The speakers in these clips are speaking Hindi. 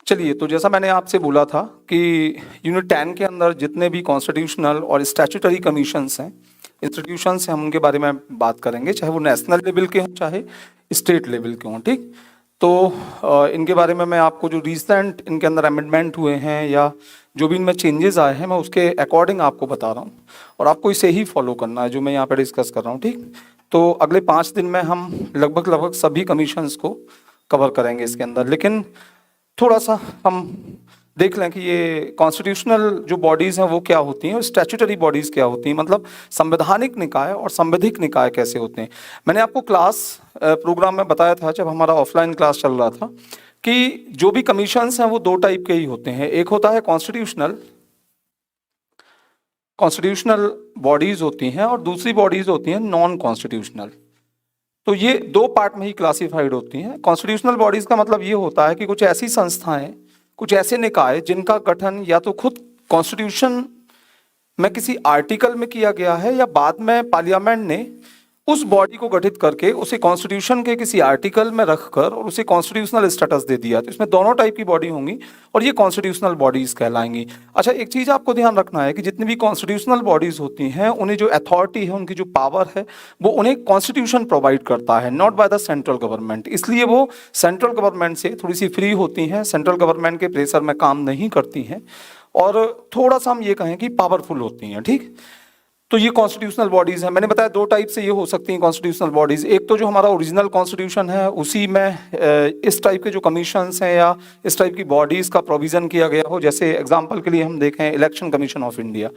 चलिए, तो जैसा मैंने आपसे बोला था कि यूनिट 10 के अंदर जितने भी कॉन्स्टिट्यूशनल और स्टैट्यूटरी कमीशंस हैं, इंस्टीट्यूशंस हैं, हम उनके बारे में बात करेंगे, चाहे वो नेशनल लेवल के हों चाहे स्टेट लेवल के हों। ठीक, तो इनके बारे में मैं आपको जो रिसेंट इनके अंदर अमेंडमेंट हुए हैं या जो भी इनमें चेंजेस आए हैं, मैं उसके अकॉर्डिंग आपको बता रहा हूँ और आपको इसे ही फॉलो करना है जो मैं यहाँ पर डिस्कस कर रहा हूँ। ठीक, तो अगले 5 दिन में हम लगभग सभी कमीशंस को कवर करेंगे इसके अंदर, लेकिन थोड़ा सा हम देख लें कि ये कॉन्स्टिट्यूशनल जो बॉडीज़ हैं वो क्या होती हैं और स्टैट्यूटरी बॉडीज़ क्या होती हैं, मतलब संवैधानिक निकाय और संवैधिक निकाय कैसे होते हैं। मैंने आपको क्लास प्रोग्राम में बताया था जब हमारा ऑफलाइन क्लास चल रहा था कि जो भी कमीशंस हैं वो 2 टाइप के ही होते हैं। एक होता है कॉन्स्टिट्यूशनल बॉडीज़ होती हैं और दूसरी बॉडीज़ होती हैं नॉन कॉन्स्टिट्यूशनल। तो ये 2 पार्ट में ही क्लासिफाइड होती हैं। कॉन्स्टिट्यूशनल बॉडीज का मतलब ये होता है कि कुछ ऐसी संस्थाएं, कुछ ऐसे निकाय जिनका गठन या तो खुद कॉन्स्टिट्यूशन में किसी आर्टिकल में किया गया है या बाद में पार्लियामेंट ने उस बॉडी को गठित करके उसे कॉन्स्टिट्यूशन के किसी आर्टिकल में रखकर और उसे कॉन्स्टिट्यूशनल स्टेटस दे दिया। तो इसमें दोनों टाइप की बॉडी होंगी और ये कॉन्स्टिट्यूशनल बॉडीज कहलाएंगी। अच्छा, एक चीज आपको ध्यान रखना है कि जितनी भी कॉन्स्टिट्यूशनल बॉडीज होती हैं उन्हें जो अथॉरिटी है, उनकी जो पावर है, वो उन्हें कॉन्स्टिट्यूशन प्रोवाइड करता है, not by the central government. इसलिए वो सेंट्रल गवर्नमेंट से थोड़ी सी फ्री होती हैं, सेंट्रल गवर्नमेंट के प्रेशर में काम नहीं करती हैं और थोड़ा सा हम ये कहें कि पावरफुल होती हैं। ठीक, तो ये कॉन्स्टिट्यूशनल बॉडीज हैं। मैंने बताया 2 टाइप से ये हो सकती हैं कॉन्स्टिट्यूशनल बॉडीज। एक तो जो हमारा ओरिजिनल कॉन्स्टिट्यूशन है उसी में इस टाइप के जो कमीशंस हैं या इस टाइप की बॉडीज का प्रोविजन किया गया हो, जैसे एग्जांपल के लिए हम देखें इलेक्शन कमीशन ऑफ इंडिया,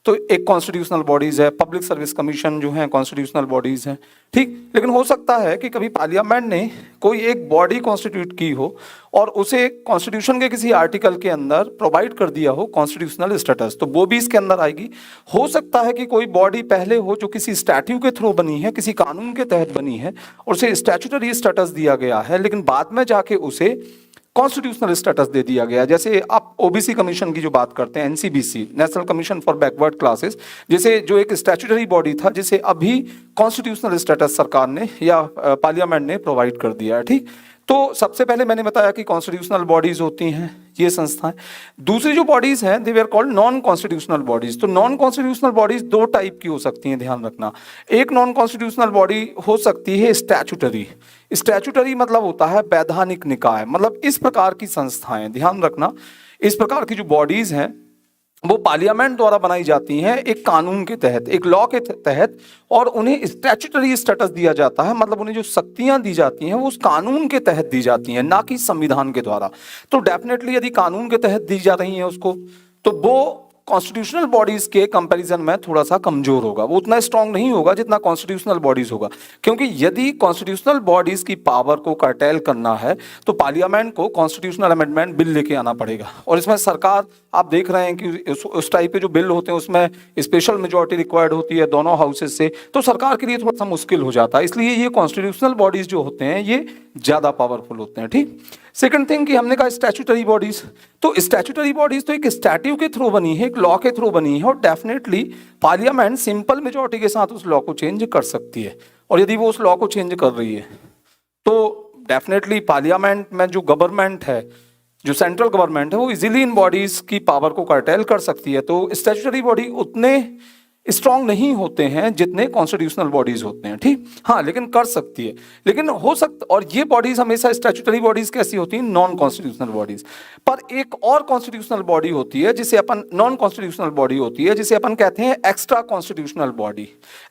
तो एक कॉन्स्टिट्यूशनल बॉडीज है। पब्लिक सर्विस कमीशन जो है कॉन्स्टिट्यूशनल बॉडीज हैं। ठीक, लेकिन हो सकता है कि कभी पार्लियामेंट ने कोई एक बॉडी कॉन्स्टिट्यूट की हो और उसे कॉन्स्टिट्यूशन के किसी आर्टिकल के अंदर प्रोवाइड कर दिया हो कॉन्स्टिट्यूशनल स्टेटस, तो वो भी इसके अंदर आएगी। हो सकता है कि कोई बॉडी पहले हो जो किसी स्टैट्यू के थ्रू बनी है, किसी कानून के तहत बनी है और उसे स्टैट्यूटरी स्टेटस दिया गया है, लेकिन बाद में जाके उसे कॉन्स्टिट्यूशनल स्टेटस दे दिया गया। जैसे आप ओबीसी कमीशन की जो बात करते हैं, NCBC, national commission for backward classes, जैसे जो एक स्टैट्यूटरी बॉडी था जिसे अभी कॉन्स्टिट्यूशनल स्टेटस सरकार ने या पार्लियामेंट ने प्रोवाइड कर दिया है। ठीक, तो सबसे पहले मैंने बताया कि कॉन्स्टिट्यूशनल बॉडीज होती हैं ये संस्थाएं। दूसरी जो बॉडीज हैं they are called non constitutional bodies. तो नॉन कॉन्स्टिट्यूशनल बॉडीज 2 टाइप की हो सकती हैं, ध्यान रखना। एक नॉन कॉन्स्टिट्यूशनल बॉडी हो सकती है स्टैट्यूटरी। स्टैट्यूटरी मतलब होता है वैधानिक निकाय, मतलब इस प्रकार की संस्थाएं, ध्यान रखना, इस प्रकार की जो बॉडीज हैं वो पार्लियामेंट द्वारा बनाई जाती हैं एक कानून के तहत, एक लॉ के तहत, और उन्हें स्टैट्यूटरी स्टेटस दिया जाता है, मतलब उन्हें जो शक्तियां दी जाती हैं वो उस कानून के तहत दी जाती हैं, ना कि संविधान के द्वारा। तो डेफिनेटली यदि कानून के तहत दी जा रही हैं उसको, तो वो कॉन्स्टिट्यूशनल बॉडीज के कंपैरिजन में थोड़ा सा कमजोर होगा, वो उतना स्ट्रांग नहीं होगा जितना कॉन्स्टिट्यूशनल बॉडीज होगा। क्योंकि यदि कॉन्स्टिट्यूशनल बॉडीज की पावर को कर्टेल करना है तो पार्लियामेंट को कॉन्स्टिट्यूशनल अमेंडमेंट बिल लेके आना पड़ेगा, और इसमें सरकार, आप देख रहे हैं कि उस टाइप के जो बिल होते हैं उसमें स्पेशल मेजोरिटी रिक्वायर्ड होती है दोनों हाउसेज से, तो सरकार के लिए थोड़ा सा मुश्किल हो जाता है। इसलिए ये कॉन्स्टिट्यूशनल बॉडीज जो होते हैं ये ज्यादा पावरफुल होते हैं। ठीक, सेकंड थिंग कि हमने कहा स्टैट्यूटरी बॉडीज, तो स्टैट्यूटरी बॉडीज तो एक स्टैट्यू के थ्रू बनी है, एक लॉ के थ्रू बनी है, और डेफिनेटली पार्लियामेंट सिंपल मेजॉरिटी के साथ उस लॉ को चेंज कर सकती है। और यदि वो उस लॉ को चेंज कर रही है तो डेफिनेटली पार्लियामेंट में जो गवर्नमेंट है, जो सेंट्रल गवर्नमेंट है, वो इजीली इन बॉडीज की पावर को कर्टेल कर सकती है। तो स्टैट्यूटरी बॉडी उतने स्ट्रांग नहीं होते हैं जितने कॉन्स्टिट्यूशनल बॉडीज होते हैं। ठीक, हाँ, लेकिन कर सकती है, लेकिन हो सकता, और ये बॉडीज हमेशा स्टैट्यूटरी बॉडीज कैसी होती हैं, नॉन कॉन्स्टिट्यूशनल बॉडीज। पर एक और कॉन्स्टिट्यूशनल बॉडी होती है जिसे अपन, नॉन कॉन्स्टिट्यूशनल बॉडी होती है जिसे अपन कहते हैं extra constitutional body.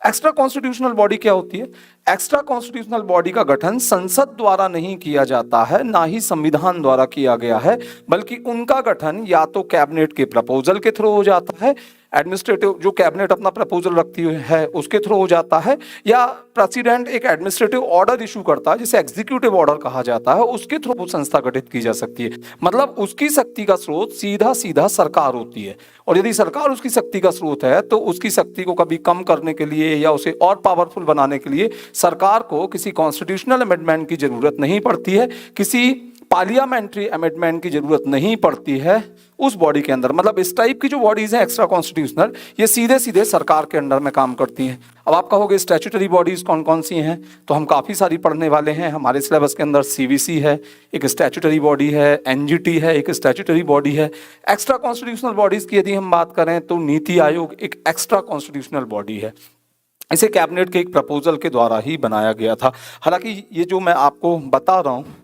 Extra constitutional body क्या होती है? एक्स्ट्रा कॉन्स्टिट्यूशनल बॉडी का गठन संसद द्वारा नहीं किया जाता है, ना ही संविधान द्वारा किया गया है, बल्कि उनका गठन या तो कैबिनेट के प्रपोजल के थ्रू हो जाता है, एडमिनिस्ट्रेटिव, जो कैबिनेट अपना प्रपोजल रखती है उसके थ्रू हो जाता है, या प्रेसिडेंट एक एडमिनिस्ट्रेटिव ऑर्डर इशू करता है जिसे एग्जीक्यूटिव ऑर्डर कहा जाता है, उसके थ्रू वो संस्था गठित की जा सकती है। मतलब उसकी शक्ति का स्रोत सीधा सीधा सरकार होती है, और यदि सरकार उसकी शक्ति का स्रोत है तो उसकी शक्ति को कभी कम करने के लिए या उसे और पावरफुल बनाने के लिए सरकार को किसी कॉन्स्टिट्यूशनल अमेंडमेंट की जरूरत नहीं पड़ती है, किसी पार्लियामेंट्री अमेंडमेंट की जरूरत नहीं पड़ती है उस बॉडी के अंदर। मतलब इस टाइप की जो बॉडीज हैं एक्स्ट्रा कॉन्स्टिट्यूशनल, ये सीधे सीधे सरकार के अंडर में काम करती हैं। अब आप कहोगे स्टैट्यूटरी बॉडीज कौन कौन सी हैं, तो हम काफ़ी सारी पढ़ने वाले हैं। हमारे सिलेबस के अंदर सीवीसी है, एक स्टैट्यूटरी बॉडी है, एनजीटी है, एक स्टैट्यूटरी बॉडी है। एक्स्ट्रा कॉन्स्टिट्यूशनल बॉडीज की यदि हम बात करें तो नीति आयोग एक एक्स्ट्रा कॉन्स्टिट्यूशनल बॉडी है। इसे कैबिनेट के एक प्रपोजल के द्वारा ही बनाया गया था। हालांकि ये जो मैं आपको बता रहा हूँ,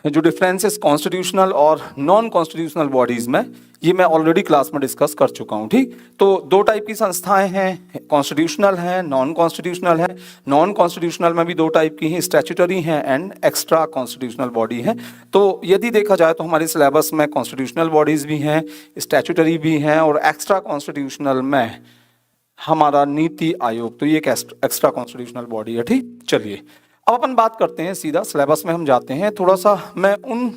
जो डिफरेंसेस कॉन्स्टिट्यूशनल और नॉन कॉन्स्टिट्यूशनल बॉडीज में, ये मैं ऑलरेडी क्लास में डिस्कस कर चुका हूँ। ठीक, तो दो टाइप की संस्थाएं हैं, कॉन्स्टिट्यूशनल हैं, नॉन कॉन्स्टिट्यूशनल है। नॉन कॉन्स्टिट्यूशनल में भी दो टाइप की हैं, स्टैट्यूटरी हैं एंड एक्स्ट्रा कॉन्स्टिट्यूशनल बॉडी है। तो यदि देखा जाए तो हमारे सिलेबस में कॉन्स्टिट्यूशनल बॉडीज भी हैं, स्टैट्यूटरी भी हैं, और एक्स्ट्रा कॉन्स्टिट्यूशनल में हमारा नीति आयोग, तो ये एक एक्स्ट्रा कॉन्स्टिट्यूशनल बॉडी है। ठीक, चलिए अब अपन बात करते हैं, सीधा सिलेबस में हम जाते हैं। थोड़ा सा मैं उन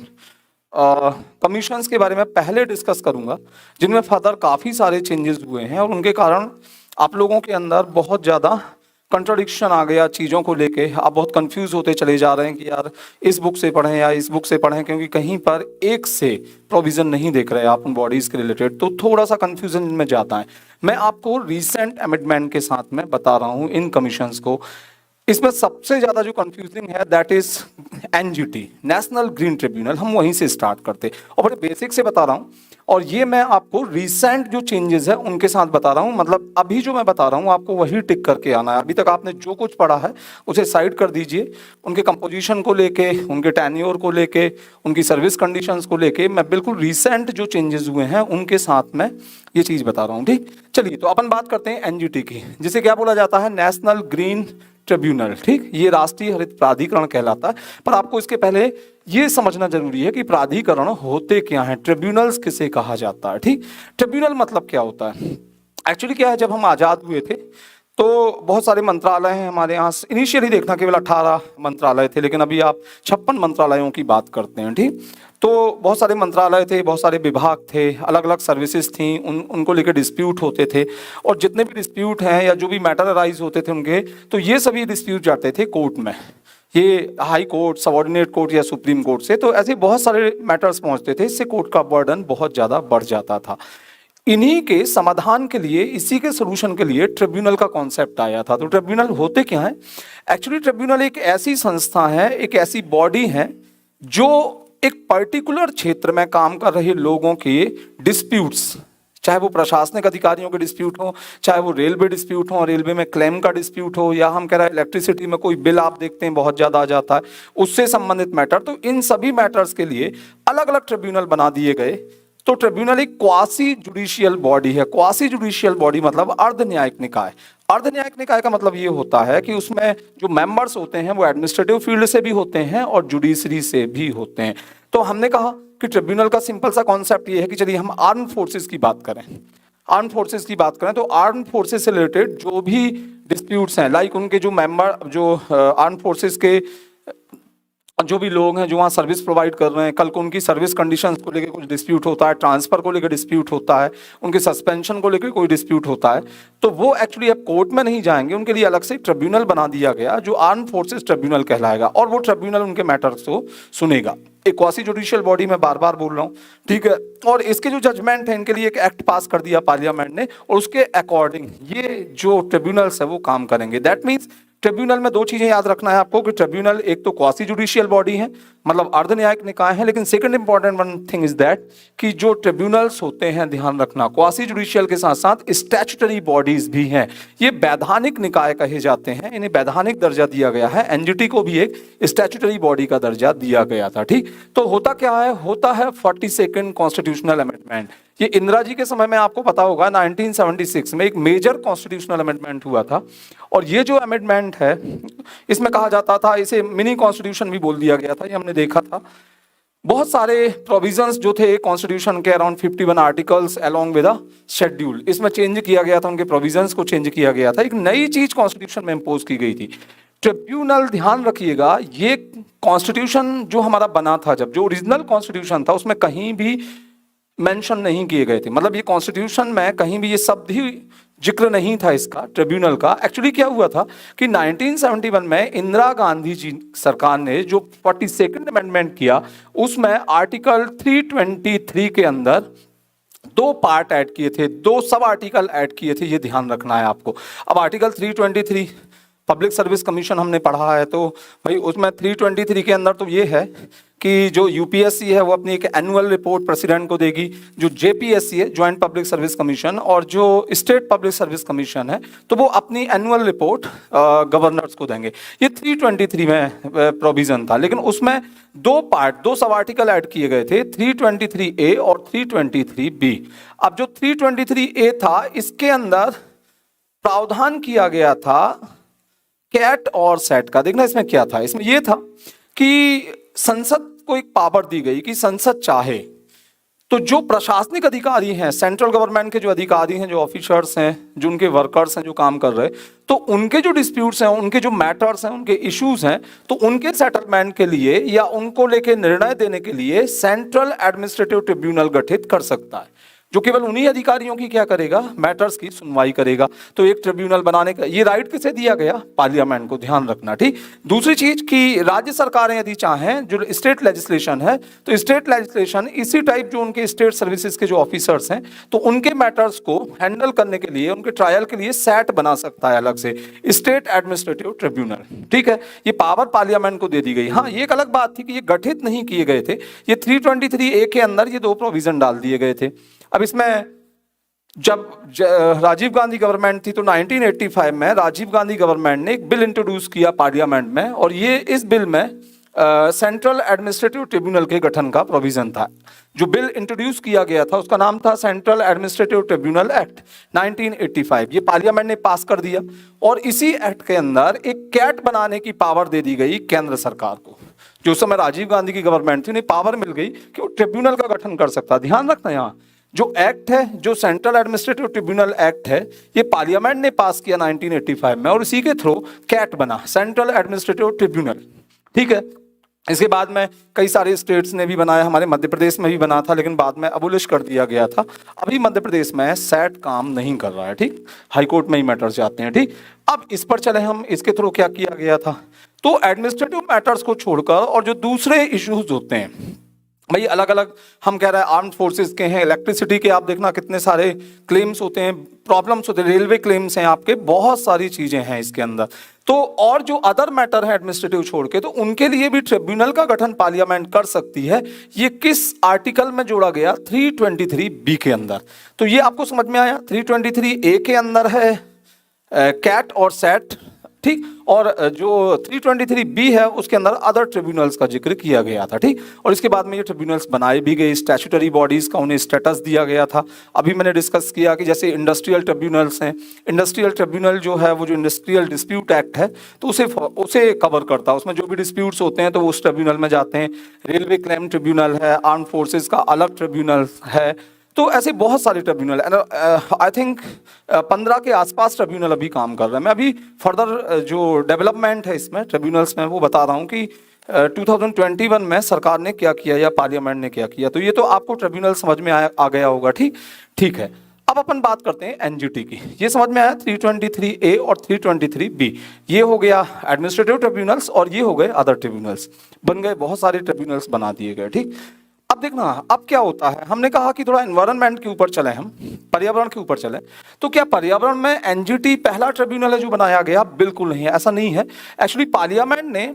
कमीशंस के बारे में पहले डिस्कस करूंगा जिनमें फर्दर काफ़ी सारे चेंजेस हुए हैं और उनके कारण आप लोगों के अंदर बहुत ज़्यादा कंट्राडिक्शन आ गया चीज़ों को लेके। आप बहुत कंफ्यूज होते चले जा रहे हैं कि यार इस बुक से पढ़ें या इस बुक से पढ़ें, क्योंकि कहीं पर एक से प्रोविज़न नहीं देख रहे आप उन बॉडीज़ के रिलेटेड, तो थोड़ा सा कन्फ्यूजन में जाता है। मैं आपको रिसेंट अमेंडमेंट के साथ में बता रहा हूँ इन कमीशंस को। इसमें सबसे ज्यादा जो कंफ्यूजिंग है that is NGT, national green tribunal. हम वहीं से स्टार्ट करते और बड़े बेसिक से बता रहा हूं, और ये मैं आपको रिसेंट जो चेंजेस है उनके साथ बता रहा हूं। मतलब अभी जो मैं बता रहा हूं आपको वही टिक करके आना है। अभी तक आपने जो कुछ पढ़ा है उसे साइड कर दीजिए। उनके कंपोजिशन को लेके, उनके टेन्योर को लेके, उनकी सर्विस कंडीशंस को लेके मैं बिल्कुल रिसेंट जो चेंजेस हुए हैं उनके साथ में ये चीज बता रहा हूँ। ठीक, चलिए तो अपन बात करते हैं एनजीटी की, जिसे क्या बोला जाता है, नेशनल ग्रीन ट्रिब्यूनल। ठीक, ये राष्ट्रीय हरित प्राधिकरण कहलाता है। पर आपको इसके पहले ये समझना जरूरी है कि प्राधिकरण होते क्या हैं, ट्रिब्यूनल्स किसे कहा जाता है। ठीक, ट्रिब्यूनल मतलब क्या होता है, एक्चुअली क्या है, जब हम आजाद हुए थे तो बहुत सारे मंत्रालय हैं हमारे यहाँ। इनिशियली देखना केवल 18 मंत्रालय थे, लेकिन अभी आप 56 मंत्रालयों की बात करते हैं। ठीक, तो बहुत सारे मंत्रालय थे, बहुत सारे विभाग थे, अलग अलग सर्विसेज थी, उनको लेकर डिस्प्यूट होते थे। और जितने भी डिस्प्यूट हैं या जो भी मैटर अराइज होते थे उनके, तो ये सभी डिस्प्यूट जाते थे कोर्ट में, ये हाई कोर्ट, सबऑर्डिनेट कोर्ट या सुप्रीम कोर्ट से। तो ऐसे बहुत सारे मैटर्स पहुंचते थे, इससे कोर्ट का बर्डन बहुत ज़्यादा बढ़ जाता था। इन्हीं के समाधान के लिए, इसी के सोल्यूशन के लिए ट्रिब्यूनल का कॉन्सेप्ट आया था। तो ट्रिब्यूनल होते क्या है, एक्चुअली ट्रिब्यूनल एक ऐसी संस्था है, एक ऐसी बॉडी है जो एक पर्टिकुलर क्षेत्र में काम कर रहे लोगों के डिस्प्यूट्स, चाहे वो प्रशासनिक अधिकारियों के डिस्प्यूट हो, चाहे वो रेलवे डिस्प्यूट हो, रेलवे में क्लेम का डिस्प्यूट हो, या हम कह रहे हैं इलेक्ट्रिसिटी में कोई बिल आप देखते हैं बहुत ज़्यादा आ जाता है, उससे संबंधित मैटर, तो इन सभी मैटर्स के लिए अलग अलग ट्रिब्यूनल बना दिए गए। तो ट्रिब्यूनल एक क्वासी जुडिशियल बॉडी है। क्वासी जुडिशियल बॉडी मतलब अर्ध न्यायिक निकाय। अर्ध न्यायिक निकाय का मतलब ये होता है कि उसमें जो मेंबर्स होते हैं वो एडमिनिस्ट्रेटिव फील्ड से भी होते हैं और जुडिशरी से भी होते हैं। तो हमने कहा कि ट्रिब्यूनल का सिंपल सा कॉन्सेप्ट ये है कि चलिए हम आर्म फोर्सेस की बात करें। आर्म फोर्सेस की बात करें तो आर्म फोर्सेस से रिलेटेड जो भी डिस्प्यूट्स हैं, लाइक उनके जो मेंबर, जो आर्म फोर्सेस के जो भी लोग हैं जो वहाँ सर्विस प्रोवाइड कर रहे हैं, कल को उनकी सर्विस कंडीशंस को लेकर कुछ डिस्प्यूट होता है, ट्रांसफर को लेकर डिस्प्यूट होता है, उनके सस्पेंशन को लेकर कोई डिस्प्यूट होता है, तो वो एक्चुअली अब कोर्ट में नहीं जाएंगे, उनके लिए अलग से ट्रिब्यूनल बना दिया गया जो आर्म फोर्सेस ट्रिब्यूनल कहलाएगा, और वो ट्रिब्यूनल उनके मैटर्स को सुनेगा। एक क्वासी जुडिशियल बॉडी में बार बार बोल रहा हूँ, ठीक है। और इसके जो जजमेंट है, इनके लिए एक एक्ट पास कर दिया पार्लियामेंट ने, और उसके अकॉर्डिंग ये जो ट्रिब्यूनल्स है वो काम करेंगे। दैट मीन्स ट्रिब्यूनल में दो चीजें याद रखना है आपको कि ट्रिब्यूनल एक तो क्वासी जुडिशियल बॉडी है, मतलब अर्ध न्यायिक निकाय है, लेकिन second important one thing is that कि जो ट्रिब्यूनल्स होते हैं, ध्यान रखना, क्वासी जुडिशियल के साथ साथ स्टैट्यूटरी बॉडीज भी हैं। ये वैधानिक निकाय कहे जाते हैं, इन्हें वैधानिक दर्जा दिया गया है। एनजीटी को भी एक स्टैट्यूटरी बॉडी का दर्जा दिया गया था, ठीक। तो होता क्या है, होता है 42nd कॉन्स्टिट्यूशनल अमेंडमेंट। ये इंदिरा जी के समय में आपको पता होगा 1976 में एक मेजर कॉन्स्टिट्यूशनल अमेंडमेंट हुआ था, और ये जो अमेंडमेंट है इसमें कहा जाता था, इसे मिनी कॉन्स्टिट्यूशन भी बोल दिया गया था, ये हमने देखा था। बहुत सारे प्रोविजंस जो थे कॉन्स्टिट्यूशन के, around 51 articles along with a schedule, इसमें चेंज किया गया था, उनके प्रोविजंस को चेंज किया गया था, एक नई चीज कॉन्स्टिट्यूशन में इम्पोज की गई थी, ट्रिब्यूनल। ध्यान रखिएगा, ये कॉन्स्टिट्यूशन जो हमारा बना था, जब जो ओरिजिनल कॉन्स्टिट्यूशन था उसमें कहीं भी मेंशन नहीं किए गए थे, मतलब ये कॉन्स्टिट्यूशन में कहीं भी ये शब्द ही जिक्र नहीं था इसका ट्रिब्यूनल का। एक्चुअली क्या हुआ था कि 1971 में इंदिरा गांधी जी सरकार ने जो 42nd अमेंडमेंट किया, उसमें आर्टिकल 323 के अंदर 2 पार्ट ऐड किए थे, 2 सब आर्टिकल ऐड किए थे, ये ध्यान रखना है आपको। अब आर्टिकल 323 पब्लिक सर्विस कमीशन हमने पढ़ा है, तो भाई उसमें 323 के अंदर तो ये है कि जो यूपीएससी है वो अपनी एक एनुअल रिपोर्ट प्रेसिडेंट को देगी, जो जेपीएससी है जॉइंट पब्लिक सर्विस कमीशन, और जो स्टेट पब्लिक सर्विस कमीशन है तो वो अपनी एनुअल रिपोर्ट गवर्नर्स को देंगे। ये 323 में प्रोविजन था, लेकिन उसमें 2 पार्ट, 2 सब आर्टिकल ऐड किए गए थे, 323A और 323B। अब जो 323A था, इसके अंदर प्रावधान किया गया था कैट और सेट का। देखना इसमें क्या था, इसमें यह था कि संसद को एक पावर दी गई कि संसद चाहे तो जो प्रशासनिक अधिकारी हैं, सेंट्रल गवर्नमेंट के जो अधिकारी हैं, जो ऑफिसर्स हैं, जो उनके वर्कर्स हैं, जो काम कर रहे, तो उनके जो डिस्प्यूट्स हैं, उनके जो मैटर्स हैं, उनके इश्यूज हैं, तो उनके सेटलमेंट के लिए या उनको लेके निर्णय देने के लिए सेंट्रल एडमिनिस्ट्रेटिव ट्रिब्यूनल गठित कर सकता है, जो केवल उन्हीं अधिकारियों की क्या करेगा, मैटर्स की सुनवाई करेगा। तो एक ट्रिब्यूनल बनाने का ये राइट किसे दिया गया, पार्लियामेंट को, ध्यान रखना। ठीक। दूसरी चीज कि राज्य सरकारें यदि चाहें, जो स्टेट लेजिस्लेशन है, तो स्टेट लेजिस्लेशन इसी टाइप जो उनके स्टेट सर्विसेज के जो ऑफिसर्स हैं, तो उनके मैटर्स को हैंडल करने के लिए, उनके ट्रायल के लिए सेट बना सकता है अलग से, स्टेट एडमिनिस्ट्रेटिव ट्रिब्यूनल। ठीक है, ये पावर पार्लियामेंट को दे दी गई। हाँ, ये एक अलग बात थी कि ये गठित नहीं किए गए थे, ये 323A के अंदर ये 2 प्रोविजन डाल दिए गए थे। अब इसमें जब राजीव गांधी गवर्नमेंट थी तो 1985 में राजीव गांधी गवर्नमेंट ने एक बिल इंट्रोड्यूस किया पार्लियामेंट में, और ये इस बिल में सेंट्रल एडमिनिस्ट्रेटिव ट्रिब्यूनल के गठन का प्रोविजन था। जो बिल इंट्रोड्यूस किया गया था उसका नाम था सेंट्रल एडमिनिस्ट्रेटिव ट्रिब्यूनल एक्ट 1985। ये पार्लियामेंट ने पास कर दिया, और इसी एक्ट के अंदर एक कैट बनाने की पावर दे दी गई केंद्र सरकार को। जो उस समय राजीव गांधी की गवर्नमेंट थी, उन्हें पावर मिल गई कि वो ट्रिब्यूनल का गठन कर सकता। ध्यान रखना, यहाँ जो एक्ट है, जो सेंट्रल एडमिनिस्ट्रेटिव ट्रिब्यूनल एक्ट है, ये पार्लियामेंट ने पास किया 1985 में, और इसी के थ्रू कैट बना, सेंट्रल एडमिनिस्ट्रेटिव ट्रिब्यूनल। ठीक है, इसके बाद में कई सारे स्टेट्स ने भी बनाया, हमारे मध्य प्रदेश में भी बना था, लेकिन बाद में अबोलिश कर दिया गया था। अभी मध्य प्रदेश में सेट काम नहीं कर रहा है। ठीक, हाईकोर्ट में ही मैटर्स जाते हैं। ठीक, अब इस पर चले हम, इसके थ्रू क्या किया गया था, तो एडमिनिस्ट्रेटिव मैटर्स को छोड़कर और जो दूसरे इश्यूज होते हैं, भाई अलग अलग हम कह रहे हैं आर्म्ड फोर्सेस के हैं, इलेक्ट्रिसिटी के, आप देखना कितने सारे क्लेम्स होते हैं, प्रॉब्लम्स होते हैं, रेलवे क्लेम्स हैं आपके, बहुत सारी चीजें हैं इसके अंदर। तो और जो अदर मैटर है एडमिनिस्ट्रेटिव छोड़ के, तो उनके लिए भी ट्रिब्यूनल का गठन पार्लियामेंट कर सकती है। ये किस आर्टिकल में जोड़ा गया, 323B के अंदर। तो ये आपको समझ में आया, 323A के अंदर है कैट और सेट। ठीक, और जो 323B है उसके अंदर अदर ट्रिब्यूनल्स का जिक्र किया गया था। ठीक, और इसके बाद में ये ट्रिब्यूनल्स बनाए भी गए, स्टैट्यूटरी बॉडीज का उन्हें स्टेटस दिया गया था। अभी मैंने डिस्कस किया कि जैसे इंडस्ट्रियल ट्रिब्यूनल्स हैं, इंडस्ट्रियल ट्रिब्यूनल जो है वो जो इंडस्ट्रियल डिस्प्यूट एक्ट है तो उसे कवर करता है, उसमें जो भी डिस्प्यूट्स होते हैं तो वो उस ट्रिब्यूनल में जाते हैं। रेलवे क्लेम ट्रिब्यूनल है, आर्म फोर्सेज का अलग ट्रिब्यूनल है, तो ऐसे बहुत सारे ट्रिब्यूनल, आई थिंक 15 के आसपास ट्रिब्यूनल अभी काम कर रहे हैं। मैं अभी फर्दर जो डेवलपमेंट है इसमें ट्रिब्यूनल्स में वो बता रहा हूँ कि 2021 में सरकार ने क्या किया या पार्लियामेंट ने क्या किया। तो ये तो आपको ट्रिब्यूनल समझ में आ गया होगा। ठीक है, अब अपन बात करते हैं एनजीटी की। ये समझ में आया, 323A और 323B, ये हो गया एडमिनिस्ट्रेटिव ट्रिब्यूनल्स, और ये हो गए अदर ट्रिब्यूनल्स। बन गए, बहुत सारे ट्रिब्यूनल्स बना दिए गए। ठीक, अब देखना अब क्या होता है, हमने कहा कि थोड़ा एनवायरनमेंट के ऊपर चले, हम पर्यावरण के ऊपर चले। तो क्या पर्यावरण में एनजीटी पहला ट्रिब्यूनल है जो बनाया गया? बिल्कुल नहीं है, ऐसा नहीं है। एक्चुअली पार्लियामेंट ने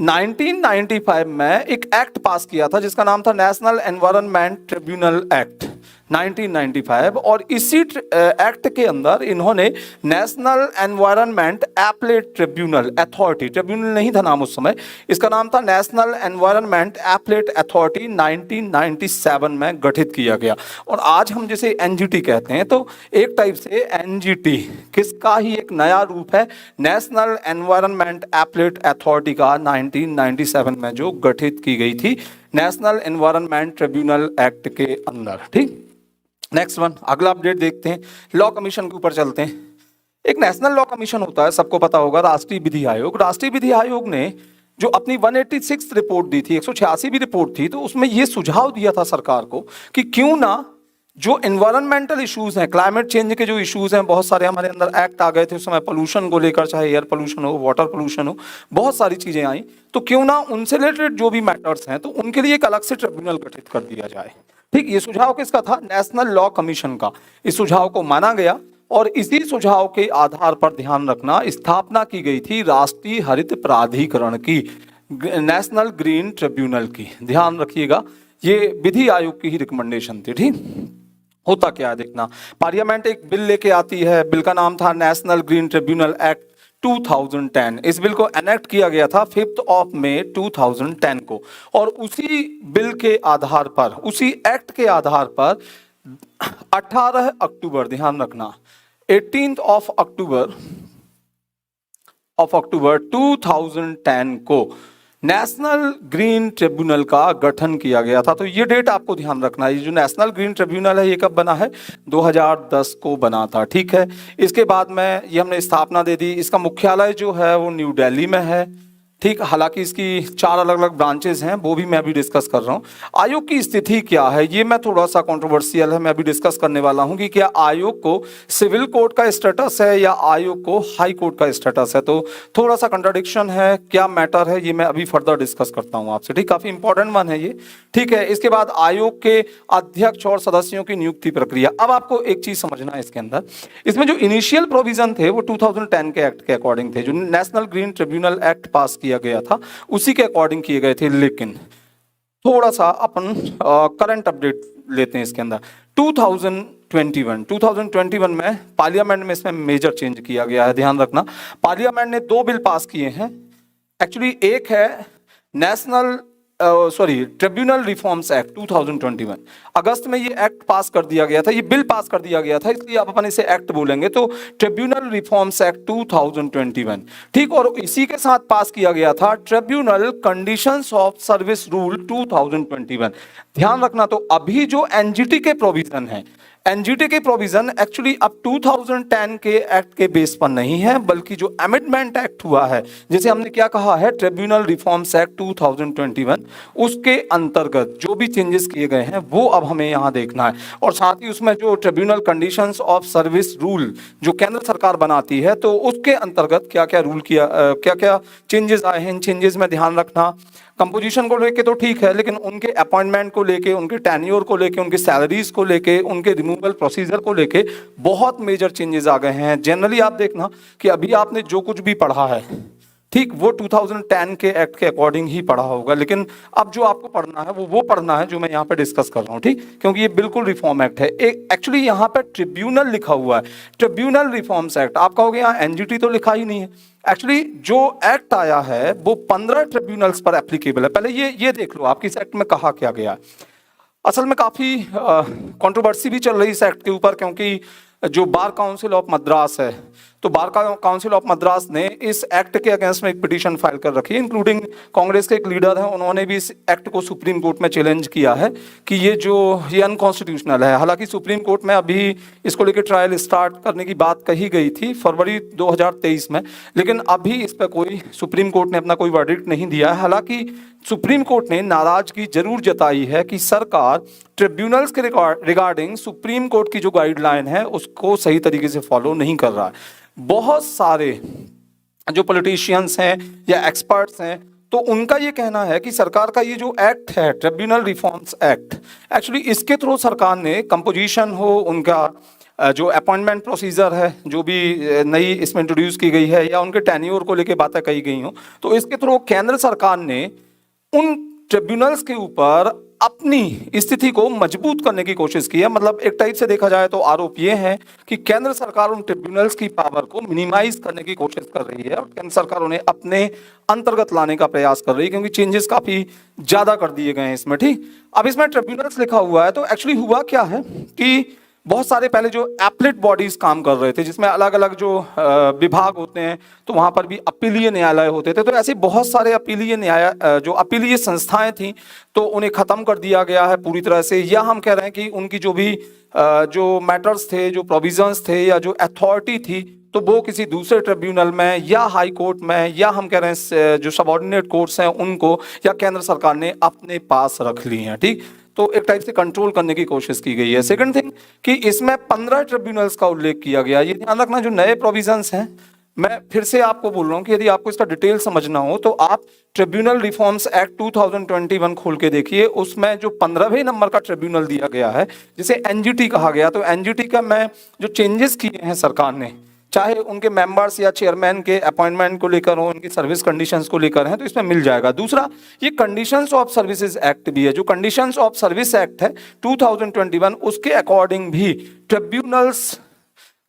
1995 में एक एक्ट पास किया था जिसका नाम था नेशनल एनवायरनमेंट ट्रिब्यूनल एक्ट 1995, और इसी एक्ट के अंदर इन्होंने national environment appellate tribunal authority, tribunal नहीं था नाम उस समय, इसका नाम था नेशनल एनवायरनमेंट एपलेट अथॉरिटी 1997 में गठित किया गया। और आज हम जिसे एनजीटी कहते हैं, तो एक टाइप से एनजीटी किसका ही एक नया रूप है, नेशनल एनवायरनमेंट एपलेट अथॉरिटी का 1997 में जो गठित की गई थी नेशनल एनवायरनमेंट ट्रिब्यूनल एक्ट के अंदर। ठीक, नेक्स्ट वन, अगला अपडेट देखते हैं, लॉ कमीशन के ऊपर चलते हैं। एक नेशनल लॉ कमीशन होता है, सबको पता होगा, राष्ट्रीय विधि आयोग। राष्ट्रीय विधि आयोग ने जो अपनी 186 रिपोर्ट दी थी, 186वीं रिपोर्ट थी, तो उसमें यह सुझाव दिया था सरकार को कि क्यों ना जो एनवायरमेंटल इश्यूज हैं, क्लाइमेट चेंज के जो इश्यूज हैं, बहुत सारे हमारे अंदर एक्ट आ गए थे उस समय पोल्यूशन को लेकर, चाहे एयर पोल्यूशन हो, वाटर पोल्यूशन हो, बहुत सारी चीजें आई। तो क्यों ना उनसे रिलेटेड जो भी मैटर्स हैं तो उनके लिए एक अलग से ट्रिब्यूनल गठित कर दिया जाए। ठीक, ये सुझाव किसका था? नेशनल लॉ कमीशन का। इस सुझाव को माना गया और इसी सुझाव के आधार पर ध्यान रखना स्थापना की गई थी राष्ट्रीय हरित प्राधिकरण की, नेशनल ग्रीन ट्रिब्यूनल की। ध्यान रखिएगा, ये विधि आयोग की ही रिकमेंडेशन थी। ठीक, होता क्या है देखना, पार्लियामेंट एक बिल लेके आती है, बिल का नाम था नेशनल ग्रीन ट्रिब्यूनल एक्ट 2010। इस बिल को एनेक्ट किया गया था 5 मई 2010 को, और उसी बिल के आधार पर, उसी एक्ट के आधार पर 18 अक्टूबर, ध्यान रखना 18 अक्टूबर 2010 को नेशनल ग्रीन ट्रिब्यूनल का गठन किया गया था। तो ये डेट आपको ध्यान रखना है। ये जो नेशनल ग्रीन ट्रिब्यूनल है ये कब बना है? 2010 को बना था। ठीक है, इसके बाद में ये हमने स्थापना दे दी। इसका मुख्यालय जो है वो न्यू दिल्ली में है। ठीक, हालांकि इसकी 4 अलग अलग ब्रांचेस हैं, वो भी मैं अभी डिस्कस कर रहा हूँ। आयोग की स्थिति क्या है, ये मैं थोड़ा सा कंट्रोवर्शियल है, मैं अभी डिस्कस करने वाला हूँ कि क्या आयोग को सिविल कोर्ट का स्टेटस है या आयोग को हाई कोर्ट का स्टेटस है। तो थोड़ा सा कंट्राडिक्शन है, क्या मैटर है, ये मैं अभी फर्दर डिस्कस करता हूँ आपसे। ठीक, काफी इंपॉर्टेंट वन है ये। ठीक है, इसके बाद आयोग के अध्यक्ष और सदस्यों की नियुक्ति प्रक्रिया। अब आपको एक चीज समझना है इसके अंदर, इसमें जो इनिशियल प्रोविजन थे वो 2010 के एक्ट के अकॉर्डिंग थे, जो नेशनल ग्रीन ट्रिब्यूनल एक्ट पास किया गया था उसी के अकॉर्डिंग किए गए थे। लेकिन थोड़ा सा अपन करंट अपडेट लेते हैं इसके अंदर। 2021 में पार्लियामेंट में इसमें मेजर चेंज किया गया है। ध्यान रखना, पार्लियामेंट ने 2 बिल पास किए हैं एक्चुअली। एक है ट्रिब्यूनल रिफॉर्म्स एक्ट 2021, अगस्त में ये एक्ट पास कर दिया गया था, ये बिल पास कर दिया गया था, इसलिए आप अपन इसे एक्ट बोलेंगे। तो ट्रिब्यूनल रिफॉर्म्स एक्ट 2021। ठीक, और इसी के साथ पास किया गया था tribunal conditions of service rule 2021। ध्यान रखना, तो अभी जो एनजीटी के प्रोविजन है, एनजीटी के प्रोविजन एक्चुअली अब 2010 के एक्ट के बेस पर नहीं है, बल्कि जो अमेंडमेंट एक्ट हुआ है, जिसे हमने क्या कहा है, ट्रिब्यूनल रिफॉर्म्स एक्ट 2021, उसके अंतर्गत जो भी चेंजेस किए गए हैं वो अब हमें यहाँ देखना है। और साथ ही उसमें जो tribunal conditions of service rule जो केंद्र सरकार बनाती है, तो उसके अंतर्गत क्या क्या रूल किया, क्या क्या चेंजेस आए हैं, इन चेंजेस में ध्यान रखना। कंपोजिशन को लेके तो ठीक है, लेकिन उनके अपॉइंटमेंट को लेके, उनके टेन्योर को लेके, उनकी सैलरीज को लेके, उनके रिमूवल प्रोसीजर को लेके बहुत मेजर चेंजेस आ गए हैं। जनरली आप देखना कि अभी आपने जो कुछ भी पढ़ा है, ठीक, वो 2010 के एक्ट के अकॉर्डिंग ही पढ़ा होगा, लेकिन अब जो आपको पढ़ना है वो पढ़ना है जो मैं यहाँ पे डिस्कस कर रहा हूँ। ठीक, क्योंकि ये बिल्कुल रिफॉर्म एक्ट है। एक एक्चुअली यहाँ पे ट्रिब्यूनल लिखा हुआ है, ट्रिब्यूनल रिफॉर्म्स एक्ट। आप कहोगे यहाँ एनजीटी तो लिखा ही नहीं है। एक्चुअली जो एक्ट आया है वो 15 ट्रिब्यूनल्स पर एप्लीकेबल है। पहले ये देख लो आपकी इस एक्ट में कहा क्या गया है। असल में काफी कंट्रोवर्सी भी चल रही है इस एक्ट के ऊपर, क्योंकि जो बार काउंसिल ऑफ मद्रास है, तो बार काउंसिल ऑफ मद्रास ने इस एक्ट के अगेंस्ट में एक पिटीशन फाइल कर रखी है, इंक्लूडिंग कांग्रेस के एक लीडर हैं, उन्होंने भी इस एक्ट को सुप्रीम कोर्ट में चैलेंज किया है कि ये अनकॉन्स्टिट्यूशनल है। हालांकि सुप्रीम कोर्ट में अभी इसको लेकर ट्रायल स्टार्ट करने की बात कही गई थी फरवरी 2023 में, लेकिन अभी इस पर कोई सुप्रीम कोर्ट ने अपना कोई वर्डिक्ट नहीं दिया है। हालांकि सुप्रीम कोर्ट ने नाराजगी जरूर जताई है कि सरकार ट्रिब्यूनल्स के रिगार्डिंग सुप्रीम कोर्ट की जो गाइडलाइन है उसको सही तरीके से फॉलो नहीं कर रहा है। बहुत सारे जो पॉलिटिशियंस हैं या एक्सपर्ट्स हैं, तो उनका ये कहना है कि सरकार का ये जो एक्ट है ट्रिब्यूनल रिफॉर्म्स एक्ट, एक्चुअली इसके थ्रू सरकार ने कंपोजिशन हो, उनका जो अपॉइंटमेंट प्रोसीजर है जो भी नई इसमें इंट्रोड्यूस की गई है, या उनके टेन्योर को लेके बातें कही गई हो, तो इसके थ्रू केंद्र सरकार ने उन ट्रिब्यूनल्स के ऊपर अपनी स्थिति को मजबूत करने की कोशिश की है। मतलब एक टाइप से देखा जाए तो आरोप ये है कि केंद्र सरकार उन ट्रिब्यूनल्स की पावर को मिनिमाइज करने की कोशिश कर रही है और केंद्र सरकार उन्हें अपने अंतर्गत लाने का प्रयास कर रही है, क्योंकि चेंजेस काफी ज्यादा कर दिए गए हैं इसमें। ठीक, अब इसमें ट्रिब्यूनल्स लिखा हुआ है, तो एक्चुअली हुआ क्या है कि बहुत सारे पहले जो एपलेट बॉडीज काम कर रहे थे, जिसमें अलग अलग जो विभाग होते हैं, तो वहां पर भी अपीलीय न्यायालय होते थे, तो ऐसे बहुत सारे अपीलीय जो अपीलीय संस्थाएं थी, तो उन्हें खत्म कर दिया गया है पूरी तरह से। या हम कह रहे हैं कि उनकी जो भी जो मैटर्स थे, जो प्रोविजंस थे, या जो अथॉरिटी थी, तो वो किसी दूसरे ट्रिब्यूनल में या हाई कोर्ट में, या हम कह रहे हैं जो सबऑर्डिनेट कोर्ट्स हैं उनको, या केंद्र सरकार ने अपने पास रख ली हैं। ठीक, तो एक टाइप से कंट्रोल करने की कोशिश की गई है। सेकंड थिंग कि इसमें 15 ट्रिब्यूनल्स का उल्लेख किया गया। ये ध्यान रखना, जो नए प्रोविजंस हैं, मैं फिर से आपको बोल रहा हूँ कि यदि आपको इसका डिटेल समझना हो तो आप ट्रिब्यूनल रिफॉर्म्स एक्ट 2021 खोल के देखिए। उसमें जो 15वें नंबर का ट्रिब्यूनल दिया गया है, जिसे एनजीटी कहा गया, तो एनजीटी का मैं जो चेंजेस किए हैं सरकार ने, चाहे उनके मेंबर्स या चेयरमैन के अपॉइंटमेंट को लेकर हो, उनकी सर्विस कंडीशंस को लेकर है, तो इसमें मिल जाएगा। दूसरा, ये कंडीशंस ऑफ सर्विसेज एक्ट भी है। जो कंडीशंस ऑफ सर्विस एक्ट है 2021, उसके अकॉर्डिंग भी ट्रिब्यूनल्स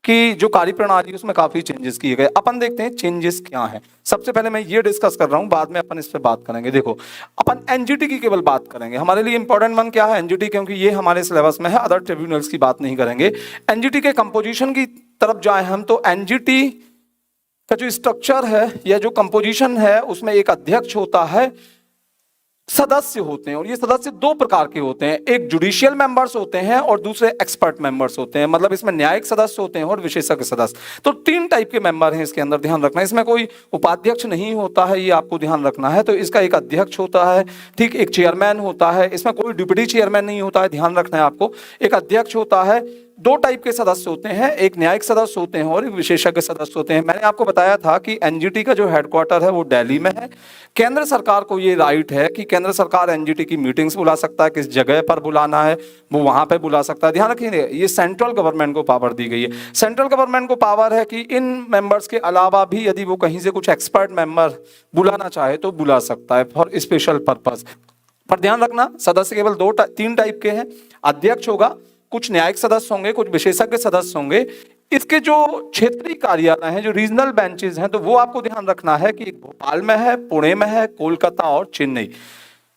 की जो कार्य प्रणाली है उसमें काफी चेंजेस किए गए। अपन देखते हैं चेंजेस क्या है। सबसे पहले मैं ये डिस्कस कर रहा हूं, बाद में अपन इस पे बात करेंगे। देखो, अपन एनजीटी की केवल बात करेंगे। हमारे लिए इंपॉर्टेंट वन क्या है? एनजीटी, क्योंकि ये हमारे सिलेबस में है, अदर ट्रिब्यूनल्स की बात नहीं करेंगे। एनजीटी के कंपोजिशन की तरफ जाए हम, तो एनजीटी का जो स्ट्रक्चर है या जो कंपोजिशन है, उसमें एक अध्यक्ष होता है, सदस्य होते हैं, और ये सदस्य दो प्रकार के होते हैं। एक जुडिशियल मेंबर्स होते हैं और दूसरे एक्सपर्ट मेंबर्स होते हैं। मतलब इसमें न्यायिक सदस्य होते हैं और विशेषज्ञ सदस्य। तो 3 टाइप के मेंबर हैं इसके अंदर, ध्यान रखना। इसमें कोई उपाध्यक्ष नहीं होता है, ये आपको ध्यान रखना है। तो इसका एक अध्यक्ष होता है, ठीक, एक चेयरमैन होता है। इसमें कोई डिप्टी चेयरमैन नहीं होता है, ध्यान रखना है आपको। एक अध्यक्ष होता है, 2 टाइप के सदस्य होते हैं, एक न्यायिक सदस्य होते हैं और एक विशेषज्ञ सदस्य होते हैं। मैंने आपको बताया था कि एनजीटी का जो हेडक्वार्टर है वो दिल्ली में है। केंद्र सरकार को ये राइट है कि केंद्र सरकार एनजीटी की मीटिंग्स बुला सकता है, किस जगह पर बुलाना है वो वहां पे बुला सकता है। ध्यान रखिए, ये सेंट्रल गवर्नमेंट को पावर दी गई है। सेंट्रल गवर्नमेंट को पावर है कि इन मेंबर्स के अलावा भी यदि वो कहीं से कुछ एक्सपर्ट मेंबर बुलाना चाहे तो बुला सकता है फॉर स्पेशल पर्पस। पर ध्यान रखना, सदस्य केवल 3 टाइप के हैं। अध्यक्ष होगा, कुछ न्यायिक सदस्य होंगे, कुछ विशेषज्ञ सदस्य होंगे। इसके जो क्षेत्रीय कार्यालय हैं, जो रीजनल बेंचेस हैं, तो वो आपको ध्यान रखना है कि भोपाल में है, पुणे में है, कोलकाता और चेन्नई।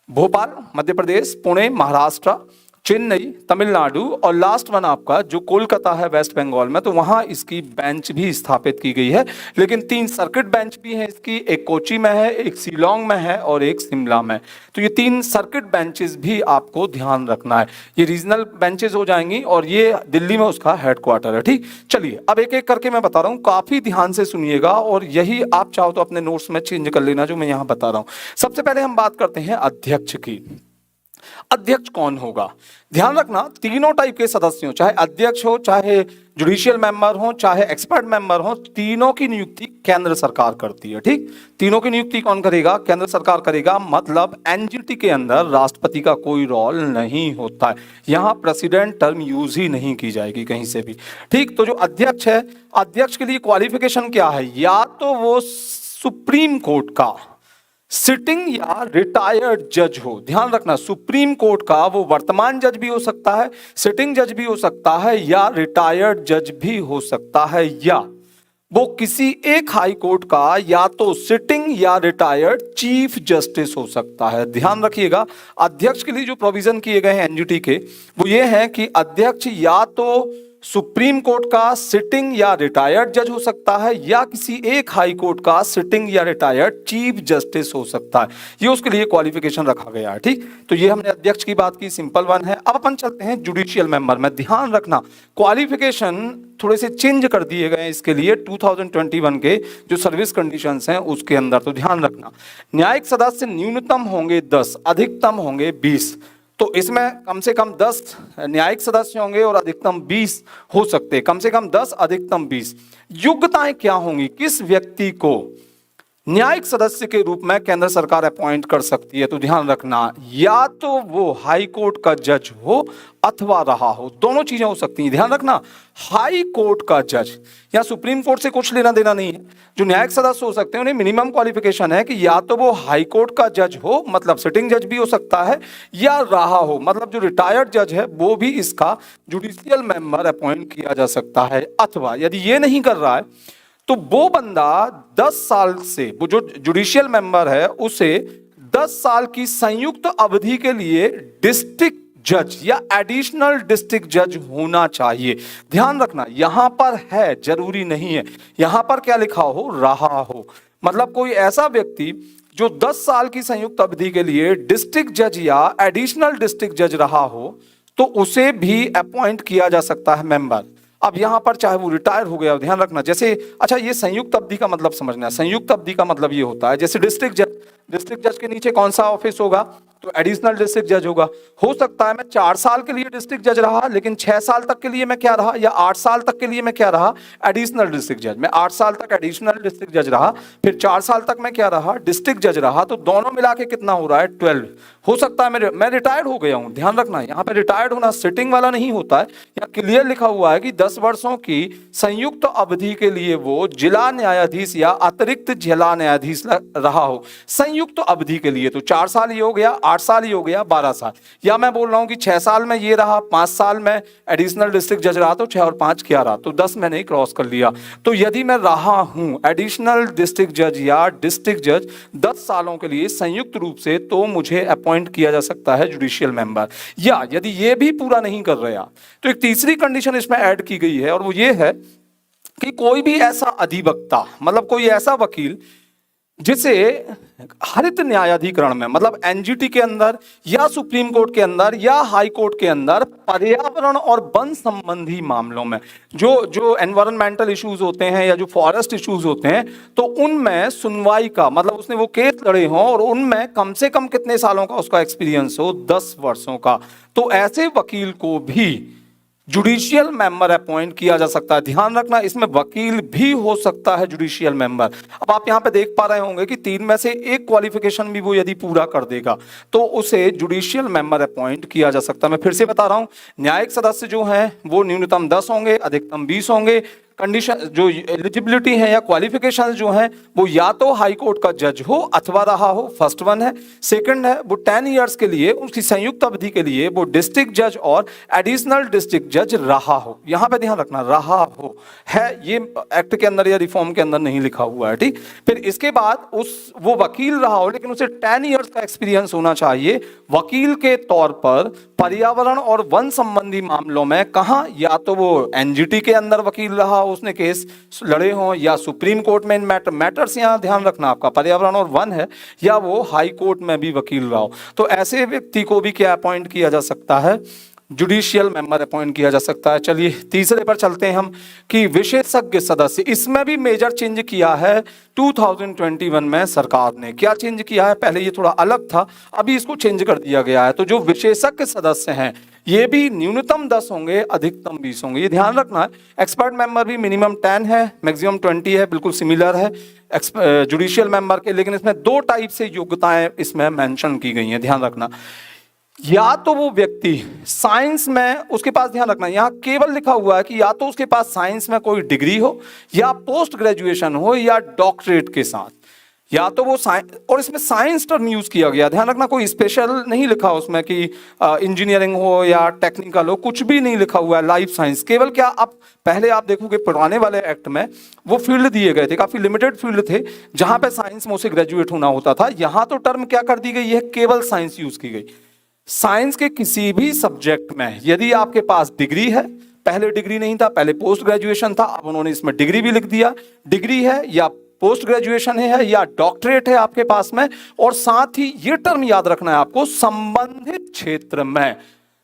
भोपाल मध्य प्रदेश, पुणे महाराष्ट्र, चेन्नई तमिलनाडु, और लास्ट वन आपका जो कोलकाता है वेस्ट बंगाल में, तो वहां इसकी बेंच भी स्थापित की गई है। लेकिन 3 सर्किट बेंच भी है इसकी, एक कोची में है, एक शिलोंग में है और एक शिमला में। तो ये 3 सर्किट बेंचेस भी आपको ध्यान रखना है। ये रीजनल बेंचेस हो जाएंगी और ये दिल्ली में उसका हेडक्वार्टर है। ठीक, चलिए अब एक एक करके मैं बता रहा हूँ, काफी ध्यान से सुनिएगा, और यही आप चाहो तो अपने नोट्स में चेंज कर लेना जो मैं यहाँ बता रहा हूँ। सबसे पहले हम बात करते हैं अध्यक्ष की। अध्यक्ष कौन होगा? ध्यान रखना, तीनों टाइप के सदस्य हो, चाहे अध्यक्ष हो, चाहे जुडिशियल मेंबर हो, चाहे एक्सपर्ट मेंबर हो, तीनों की नियुक्ति केंद्र सरकार करती है। ठीक, तीनों की नियुक्ति कौन करेगा? केंद्र सरकार करेगा। मतलब एनजीटी के अंदर राष्ट्रपति का कोई रोल नहीं होता है। यहां प्रेसिडेंट टर्म यूज ही नहीं की जाएगी कहीं से भी। ठीक, तो जो अध्यक्ष है, अध्यक्ष के लिए क्वालिफिकेशन क्या है? या तो वो सुप्रीम कोर्ट का सिटिंग या रिटायर्ड जज हो। ध्यान रखना, सुप्रीम कोर्ट का वो वर्तमान जज भी हो सकता है, सिटिंग जज भी हो सकता है, या रिटायर्ड जज भी हो सकता है, या वो किसी एक हाई कोर्ट का या तो सिटिंग या रिटायर्ड चीफ जस्टिस हो सकता है। ध्यान रखिएगा, अध्यक्ष के लिए जो प्रोविजन किए गए हैं एनजीटी के, वो ये है कि अध्यक्ष या तो सुप्रीम कोर्ट का सिटिंग या रिटायर्ड जज हो सकता है, या किसी एक हाई कोर्ट का सिटिंग या रिटायर्ड चीफ जस्टिस हो सकता है। ये उसके लिए क्वालिफिकेशन रखा गया है। ठीक, तो ये हमने अध्यक्ष की बात की, सिंपल वन है। अब अपन चलते हैं जुडिशियल मेंबर में। ध्यान रखना, क्वालिफिकेशन थोड़े से चेंज कर दिए गए इसके लिए 2021 के जो सर्विस कंडीशंस हैं उसके अंदर। तो ध्यान रखना, न्यायिक सदस्य न्यूनतम होंगे 10, अधिकतम होंगे 20। तो इसमें कम से कम 10 न्यायिक सदस्य होंगे और अधिकतम 20 हो सकते हैं। कम से कम 10, अधिकतम 20। योग्यताएं क्या होंगी? किस व्यक्ति को न्यायिक सदस्य के रूप में केंद्र सरकार अपॉइंट कर सकती है? तो ध्यान रखना, या तो वो हाई कोर्ट का जज हो अथवा रहा हो, दोनों चीजें हो सकती हैं। ध्यान रखना, हाई कोर्ट का जज या सुप्रीम कोर्ट से कुछ लेना देना नहीं है। जो न्यायिक सदस्य हो सकते हैं उन्हें मिनिमम क्वालिफिकेशन है कि या तो वो हाई कोर्ट का जज हो, मतलब सिटिंग जज भी हो सकता है, या रहा हो, मतलब जो रिटायर्ड जज है वो भी इसका जुडिशियल मेंबर अपॉइंट किया जा सकता है। अथवा यदि ये नहीं कर रहा है तो वो बंदा 10 साल से, वो जो जुडिशियल मेंबर है उसे 10 साल की संयुक्त अवधि के लिए डिस्ट्रिक्ट जज या एडिशनल डिस्ट्रिक्ट जज होना चाहिए। ध्यान रखना, यहां पर है, जरूरी नहीं है। यहां पर क्या लिखा हो? रहा हो। मतलब कोई ऐसा व्यक्ति जो 10 साल की संयुक्त अवधि के लिए डिस्ट्रिक्ट जज या एडिशनल डिस्ट्रिक्ट जज रहा हो, तो उसे भी अपॉइंट किया जा सकता है मेंबर। अब यहां पर चाहे वो रिटायर हो गया, ध्यान रखना, जैसे, अच्छा ये संयुक्त अवधि का मतलब समझना है। संयुक्त अवधि का मतलब ये होता है, जैसे डिस्ट्रिक्ट जज के नीचे कौन सा ऑफिस होगा? तो एडिशनल डिस्ट्रिक्ट जज होगा। हो सकता है मैं 4 साल के लिए डिस्ट्रिक्ट जज रहा, लेकिन 6 साल तक के लिए मैं क्या रहा, या 8 साल तक के लिए मैं क्या रहा, एडिशनल डिस्ट्रिक्ट जज। मैं 8 साल तक एडिशनल डिस्ट्रिक्ट जज रहा, फिर 4 साल तक मैं क्या रहा, डिस्ट्रिक्ट जज रहा। तो दोनों मिला के कितना हो रहा है, 12। हो सकता है मैं रिटायर्ड हो गया हूं। ध्यान रखना, यहाँ पे रिटायर्ड होना सिटिंग वाला नहीं होता है। यहाँ क्लियर लिखा हुआ है कि 10 वर्षों की संयुक्त अवधि के लिए वो जिला न्यायाधीश या अतिरिक्त जिला न्यायाधीश रहा हो, संयुक्त अवधि के लिए। तो 4 साल ये हो गया, 8 साल ये हो गया, 12 साल। या मैं बोल रहा हूं कि 6 साल में ये रहा, 5 साल में एडिशनल डिस्ट्रिक्ट जज रहा, तो 6 और 5 क्या रहा, तो 10 मैंने क्रॉस कर लिया। तो यदि मैं रहा हूं एडिशनल डिस्ट्रिक्ट जज या डिस्ट्रिक्ट जज 10 सालों के लिए संयुक्त रूप से, तो मुझे अपॉइंट किया जा सकता है जुडिशियल मेंबर। या यदि ये भी पूरा नहीं कर रहे आप, तो एक तीसरी कंडीशन इसमें ऐड की गई है, और वो ये है कि कोई भी ऐसा अधिवक्ता, मतलब कोई ऐसा वकील जिसे हरित न्यायाधिकरण में, मतलब एनजीटी के अंदर या सुप्रीम कोर्ट के अंदर या हाई कोर्ट के अंदर पर्यावरण और वन संबंधी मामलों में जो एनवायरमेंटल इश्यूज होते हैं या जो फॉरेस्ट इश्यूज होते हैं, तो उनमें सुनवाई का मतलब उसने वो केस लड़े हों और उनमें कम से कम कितने सालों का उसका एक्सपीरियंस हो, 10 वर्षों का। तो ऐसे वकील को भी जुडिशियल मेंबर अपॉइंट किया जा सकता है। ध्यान रखना, इसमें वकील भी हो सकता है जुडिशियल मेंबर। अब आप यहां पे देख पा रहे होंगे कि 3 में से एक क्वालिफिकेशन भी वो यदि पूरा कर देगा तो उसे जुडिशियल मेंबर अपॉइंट किया जा सकता है। मैं फिर से बता रहा हूं, न्यायिक सदस्य जो हैं वो न्यूनतम 10 होंगे, अधिकतम 20 होंगे। कंडीशन जो एलिजिबिलिटी है या क्वालिफिकेशन जो है वो या तो हाई कोर्ट का जज हो अथवा रहा हो, फर्स्ट वन है। सेकंड है वो 10 इयर्स के लिए, उसकी संयुक्त अवधि के लिए वो डिस्ट्रिक्ट जज और एडिशनल डिस्ट्रिक्ट जज रहा हो। यहां पे ध्यान रखना, रहा हो है, ये एक्ट के अंदर या रिफॉर्म के अंदर नहीं लिखा हुआ है, ठीक। फिर इसके बाद वो वकील रहा हो, लेकिन उसे 10 इयर्स का एक्सपीरियंस होना चाहिए वकील के तौर पर पर्यावरण और वन संबंधी मामलों में। कहां, या तो वो एनजीटी के अंदर वकील रहा, उसने केस लड़े हों, या सुप्रीम कोर्ट में इन मैटर्स, यहां ध्यान रखना आपका पर्यावरण और वन है, या वो हाई कोर्ट में भी वकील रहा हो। तो ऐसे व्यक्ति को भी क्या अपॉइंट किया जा सकता है, जुडिशियल मेंबर अपॉइंट किया जा सकता है। चलिए तीसरे पर चलते हैं हम, कि विशेषज्ञ सदस्य। इसमें भी मेजर चेंज किया है 2021 में सरकार ने। क्या चेंज किया है, पहले ये थोड़ा अलग था, अभी इसको चेंज कर दिया गया है। तो जो विशेषज्ञ सदस्य हैं ये भी न्यूनतम 10 होंगे, अधिकतम 20 होंगे। ये ध्यान रखना है। एक्सपर्ट मेंबर भी मिनिमम 10 है, मैक्सिमम 20 है, बिल्कुल सिमिलर है जुडिशियल मेंबर के। लेकिन इसमें 2 टाइप से योग्यताएं इसमें मेंशन की गई हैं, ध्यान रखना। या तो वो व्यक्ति साइंस में, उसके पास, ध्यान रखना यहां केवल लिखा हुआ है कि या तो उसके पास साइंस में कोई डिग्री हो, या पोस्ट ग्रेजुएशन हो, या डॉक्टरेट के साथ, या तो वो साइंस, और इसमें साइंस टर्म यूज किया गया, ध्यान रखना। कोई स्पेशल नहीं लिखा उसमें कि इंजीनियरिंग हो या टेक्निकल हो, कुछ भी नहीं लिखा हुआ है। लाइफ साइंस केवल, क्या आप पहले आप देखोगे पुराने वाले एक्ट में वो फील्ड दिए गए थे, काफी लिमिटेड फील्ड थे जहां पे साइंस में उसे ग्रेजुएट होना होता था। यहां तो टर्म क्या कर दी गई है, केवल साइंस यूज की गई। साइंस के किसी भी सब्जेक्ट में यदि आपके पास डिग्री है, पहले डिग्री नहीं था, पहले पोस्ट ग्रेजुएशन था, अब उन्होंने इसमें डिग्री भी लिख दिया, डिग्री है या पोस्ट ग्रेजुएशन है या डॉक्टरेट है आपके पास में, और साथ ही ये टर्म याद रखना है आपको, संबंधित क्षेत्र में,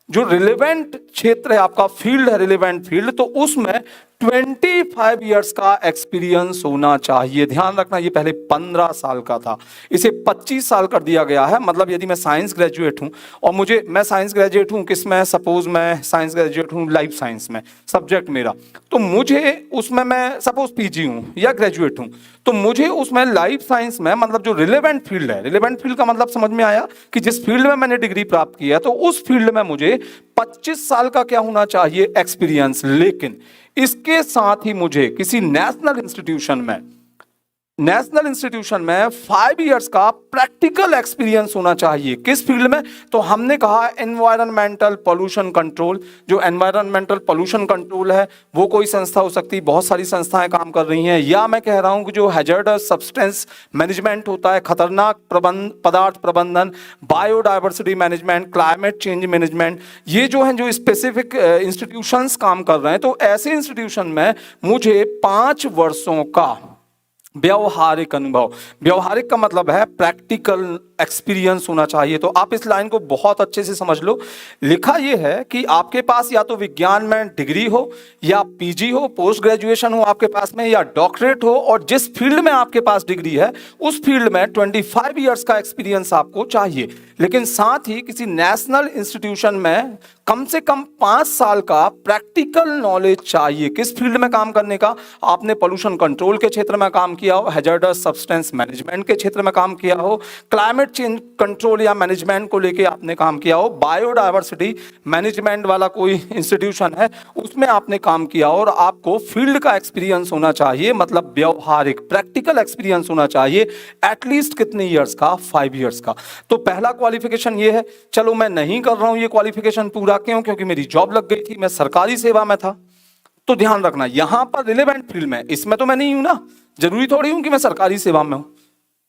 जो रिलेवेंट क्षेत्र है आपका, फील्ड है रिलेवेंट फील्ड, तो उसमें 25 इयर्स का एक्सपीरियंस होना चाहिए। ध्यान रखना, ये पहले 15 साल का था, इसे 25 साल कर दिया गया है। मतलब यदि मैं साइंस ग्रेजुएट हूं, और मैं साइंस ग्रेजुएट हूं किस में, सपोज मैं साइंस ग्रेजुएट हूं लाइफ साइंस में, सब्जेक्ट मेरा, तो मुझे उसमें, मैं सपोज पीजी हूं या ग्रेजुएट हूं, तो मुझे उसमें लाइफ साइंस में, मतलब जो रिलेवेंट फील्ड है, रिलेवेंट फील्ड का मतलब समझ में आया कि जिस फील्ड में मैंने डिग्री प्राप्त की है, तो उस फील्ड में मुझे 25 साल का क्या होना चाहिए, एक्सपीरियंस। लेकिन इसके साथ ही मुझे किसी नेशनल इंस्टीट्यूशन में 5 इयर्स का प्रैक्टिकल एक्सपीरियंस होना चाहिए। किस फील्ड में, तो हमने कहा एनवायरमेंटल पोल्यूशन कंट्रोल। जो एनवायरमेंटल पोल्यूशन कंट्रोल है वो कोई संस्था हो सकती है, बहुत सारी संस्थाएं काम कर रही हैं। या मैं कह रहा हूं कि जो हैजर्डस सब्सटेंस मैनेजमेंट होता है, खतरनाक पदार्थ प्रबंधन, biodiversity management, climate change management, ये जो है जो स्पेसिफिक इंस्टीट्यूशंस काम कर रहे हैं, तो ऐसे इंस्टीट्यूशन में मुझे 5 वर्षों का व्यवहारिक अनुभव, व्यवहारिक का मतलब है प्रैक्टिकल एक्सपीरियंस होना चाहिए। तो आप इस लाइन को बहुत अच्छे से समझ लो। लिखा यह है कि आपके पास या तो विज्ञान में डिग्री हो, या पीजी हो, पोस्ट ग्रेजुएशन हो आपके पास में, या डॉक्टरेट हो, और जिस फील्ड में आपके पास डिग्री है उस फील्ड में 25 इयर्स का एक्सपीरियंस आपको चाहिए। लेकिन साथ ही किसी नेशनल इंस्टीट्यूशन में कम से कम 5 साल का प्रैक्टिकल नॉलेज चाहिए। किस फील्ड में काम करने का? आपने पोल्यूशन कंट्रोल के क्षेत्र में काम किया हो, हैजार्डस सब्सटेंस मैनेजमेंट के क्षेत्र में काम किया हो, क्लाइमेट चेंज कंट्रोल या मैनेजमेंट को लेके आपने काम किया हो, बायोडायवर्सिटी मैनेजमेंट वाला कोई इंस्टीट्यूशन है उसमें आपने काम किया हो, और आपको फील्ड का एक्सपीरियंस होना चाहिए, मतलब व्यवहारिक प्रैक्टिकल एक्सपीरियंस होना चाहिए। एटलीस्ट कितने ईयर्स का? 5 ईयर्स का। तो पहला क्वालिफिकेशन ये है। चलो मैं नहीं कर रहा हूं ये क्वालिफिकेशन पूरा, क्यों? क्योंकि मेरी जॉब लग गई थी, मैं सरकारी सेवा में था। तो ध्यान रखना यहां पर रिलेवेंट फील्ड में, इसमें तो मैं नहीं हूं ना, जरूरी थोड़ी हूं कि मैं सरकारी सेवा में हूं।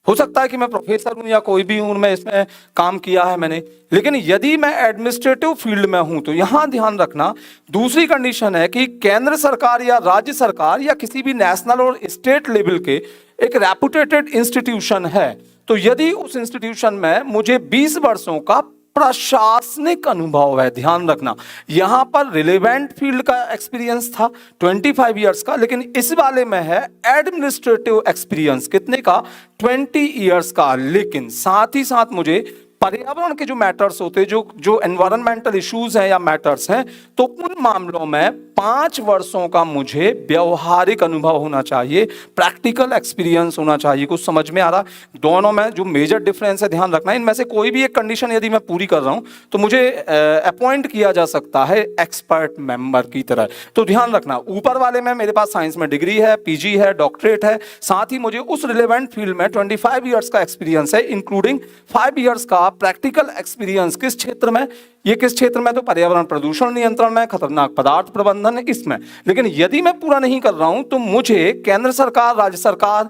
हो सकता है कि मैं प्रोफेसर हूं या कोई भी हूं, मैं इसमें काम किया है मैंने। लेकिन यदि मैं एडमिनिस्ट्रेटिव फील्ड में हूं तो यहां ध्यान रखना दूसरी कंडीशन है कि केंद्र सरकार या राज्य सरकार या किसी भी नेशनल और स्टेट लेवल के एक रेपुटेटेड इंस्टीट्यूशन है, तो यदि उस इंस्टीट्यूशन में मुझे 20 वर्षों का प्रशासनिक अनुभव है, ध्यान रखना यहां पर रिलेवेंट फील्ड का एक्सपीरियंस था 25 इयर्स का, लेकिन इस वाले में है एडमिनिस्ट्रेटिव एक्सपीरियंस कितने का? 20 इयर्स का। लेकिन साथ ही साथ मुझे पर्यावरण के जो मैटर्स होते हैं, जो एनवायरमेंटल इश्यूज हैं या मैटर्स हैं, तो उन मामलों में 5 वर्षों का मुझे व्यवहारिक अनुभव होना चाहिए, प्रैक्टिकल एक्सपीरियंस होना चाहिए। कुछ समझ में आ रहा? दोनों में जो मेजर डिफरेंस है ध्यान रखना। इनमें से कोई भी एक कंडीशन यदि मैं पूरी कर रहा हूं तो मुझे अपॉइंट किया जा सकता है एक्सपर्ट मेंबर की तरह। तो ध्यान रखना ऊपर वाले में मेरे पास साइंस में डिग्री है, पीजी है, डॉक्टरेट है, साथ ही मुझे उस रिलेवेंट फील्ड में 25 इयर्स का एक्सपीरियंस है, इंक्लूडिंग 5 इयर्स का प्रैक्टिकल एक्सपीरियंस। किस क्षेत्र में? ये किस क्षेत्र में? तो पर्यावरण प्रदूषण नियंत्रण में, खतरनाक पदार्थ प्रबंधन इसमें। लेकिन यदि मैं पूरा नहीं कर रहा हूं तो मुझे केंद्र सरकार, राज्य सरकार,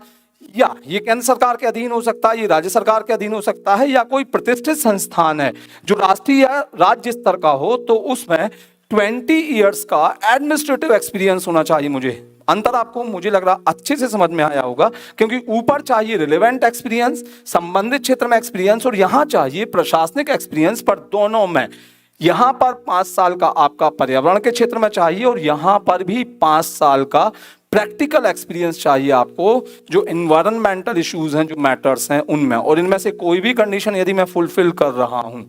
या ये केंद्र सरकार के अधीन हो सकता है, ये राज्य सरकार के अधीन हो सकता है, या कोई प्रतिष्ठित संस्थान है जो राष्ट्रीय या राज्य स्तर का हो, तो उसमें 20 इयर्स का एडमिनिस्ट्रेटिव एक्सपीरियंस होना चाहिए मुझे। अंतर आपको मुझे लग रहा अच्छे से समझ में आया होगा, क्योंकि ऊपर चाहिए रिलेवेंट एक्सपीरियंस, संबंधित क्षेत्र में एक्सपीरियंस, और यहां चाहिए प्रशासनिक एक्सपीरियंस। पर दोनों में यहां पर 5 साल का आपका पर्यावरण के क्षेत्र में चाहिए, और यहां पर भी 5 साल का प्रैक्टिकल एक्सपीरियंस चाहिए आपको, जो एनवायरमेंटल इश्यूज हैं, जो मैटर्स हैं उनमें। और इनमें से कोई भी कंडीशन यदि मैं फुलफिल कर रहा हूं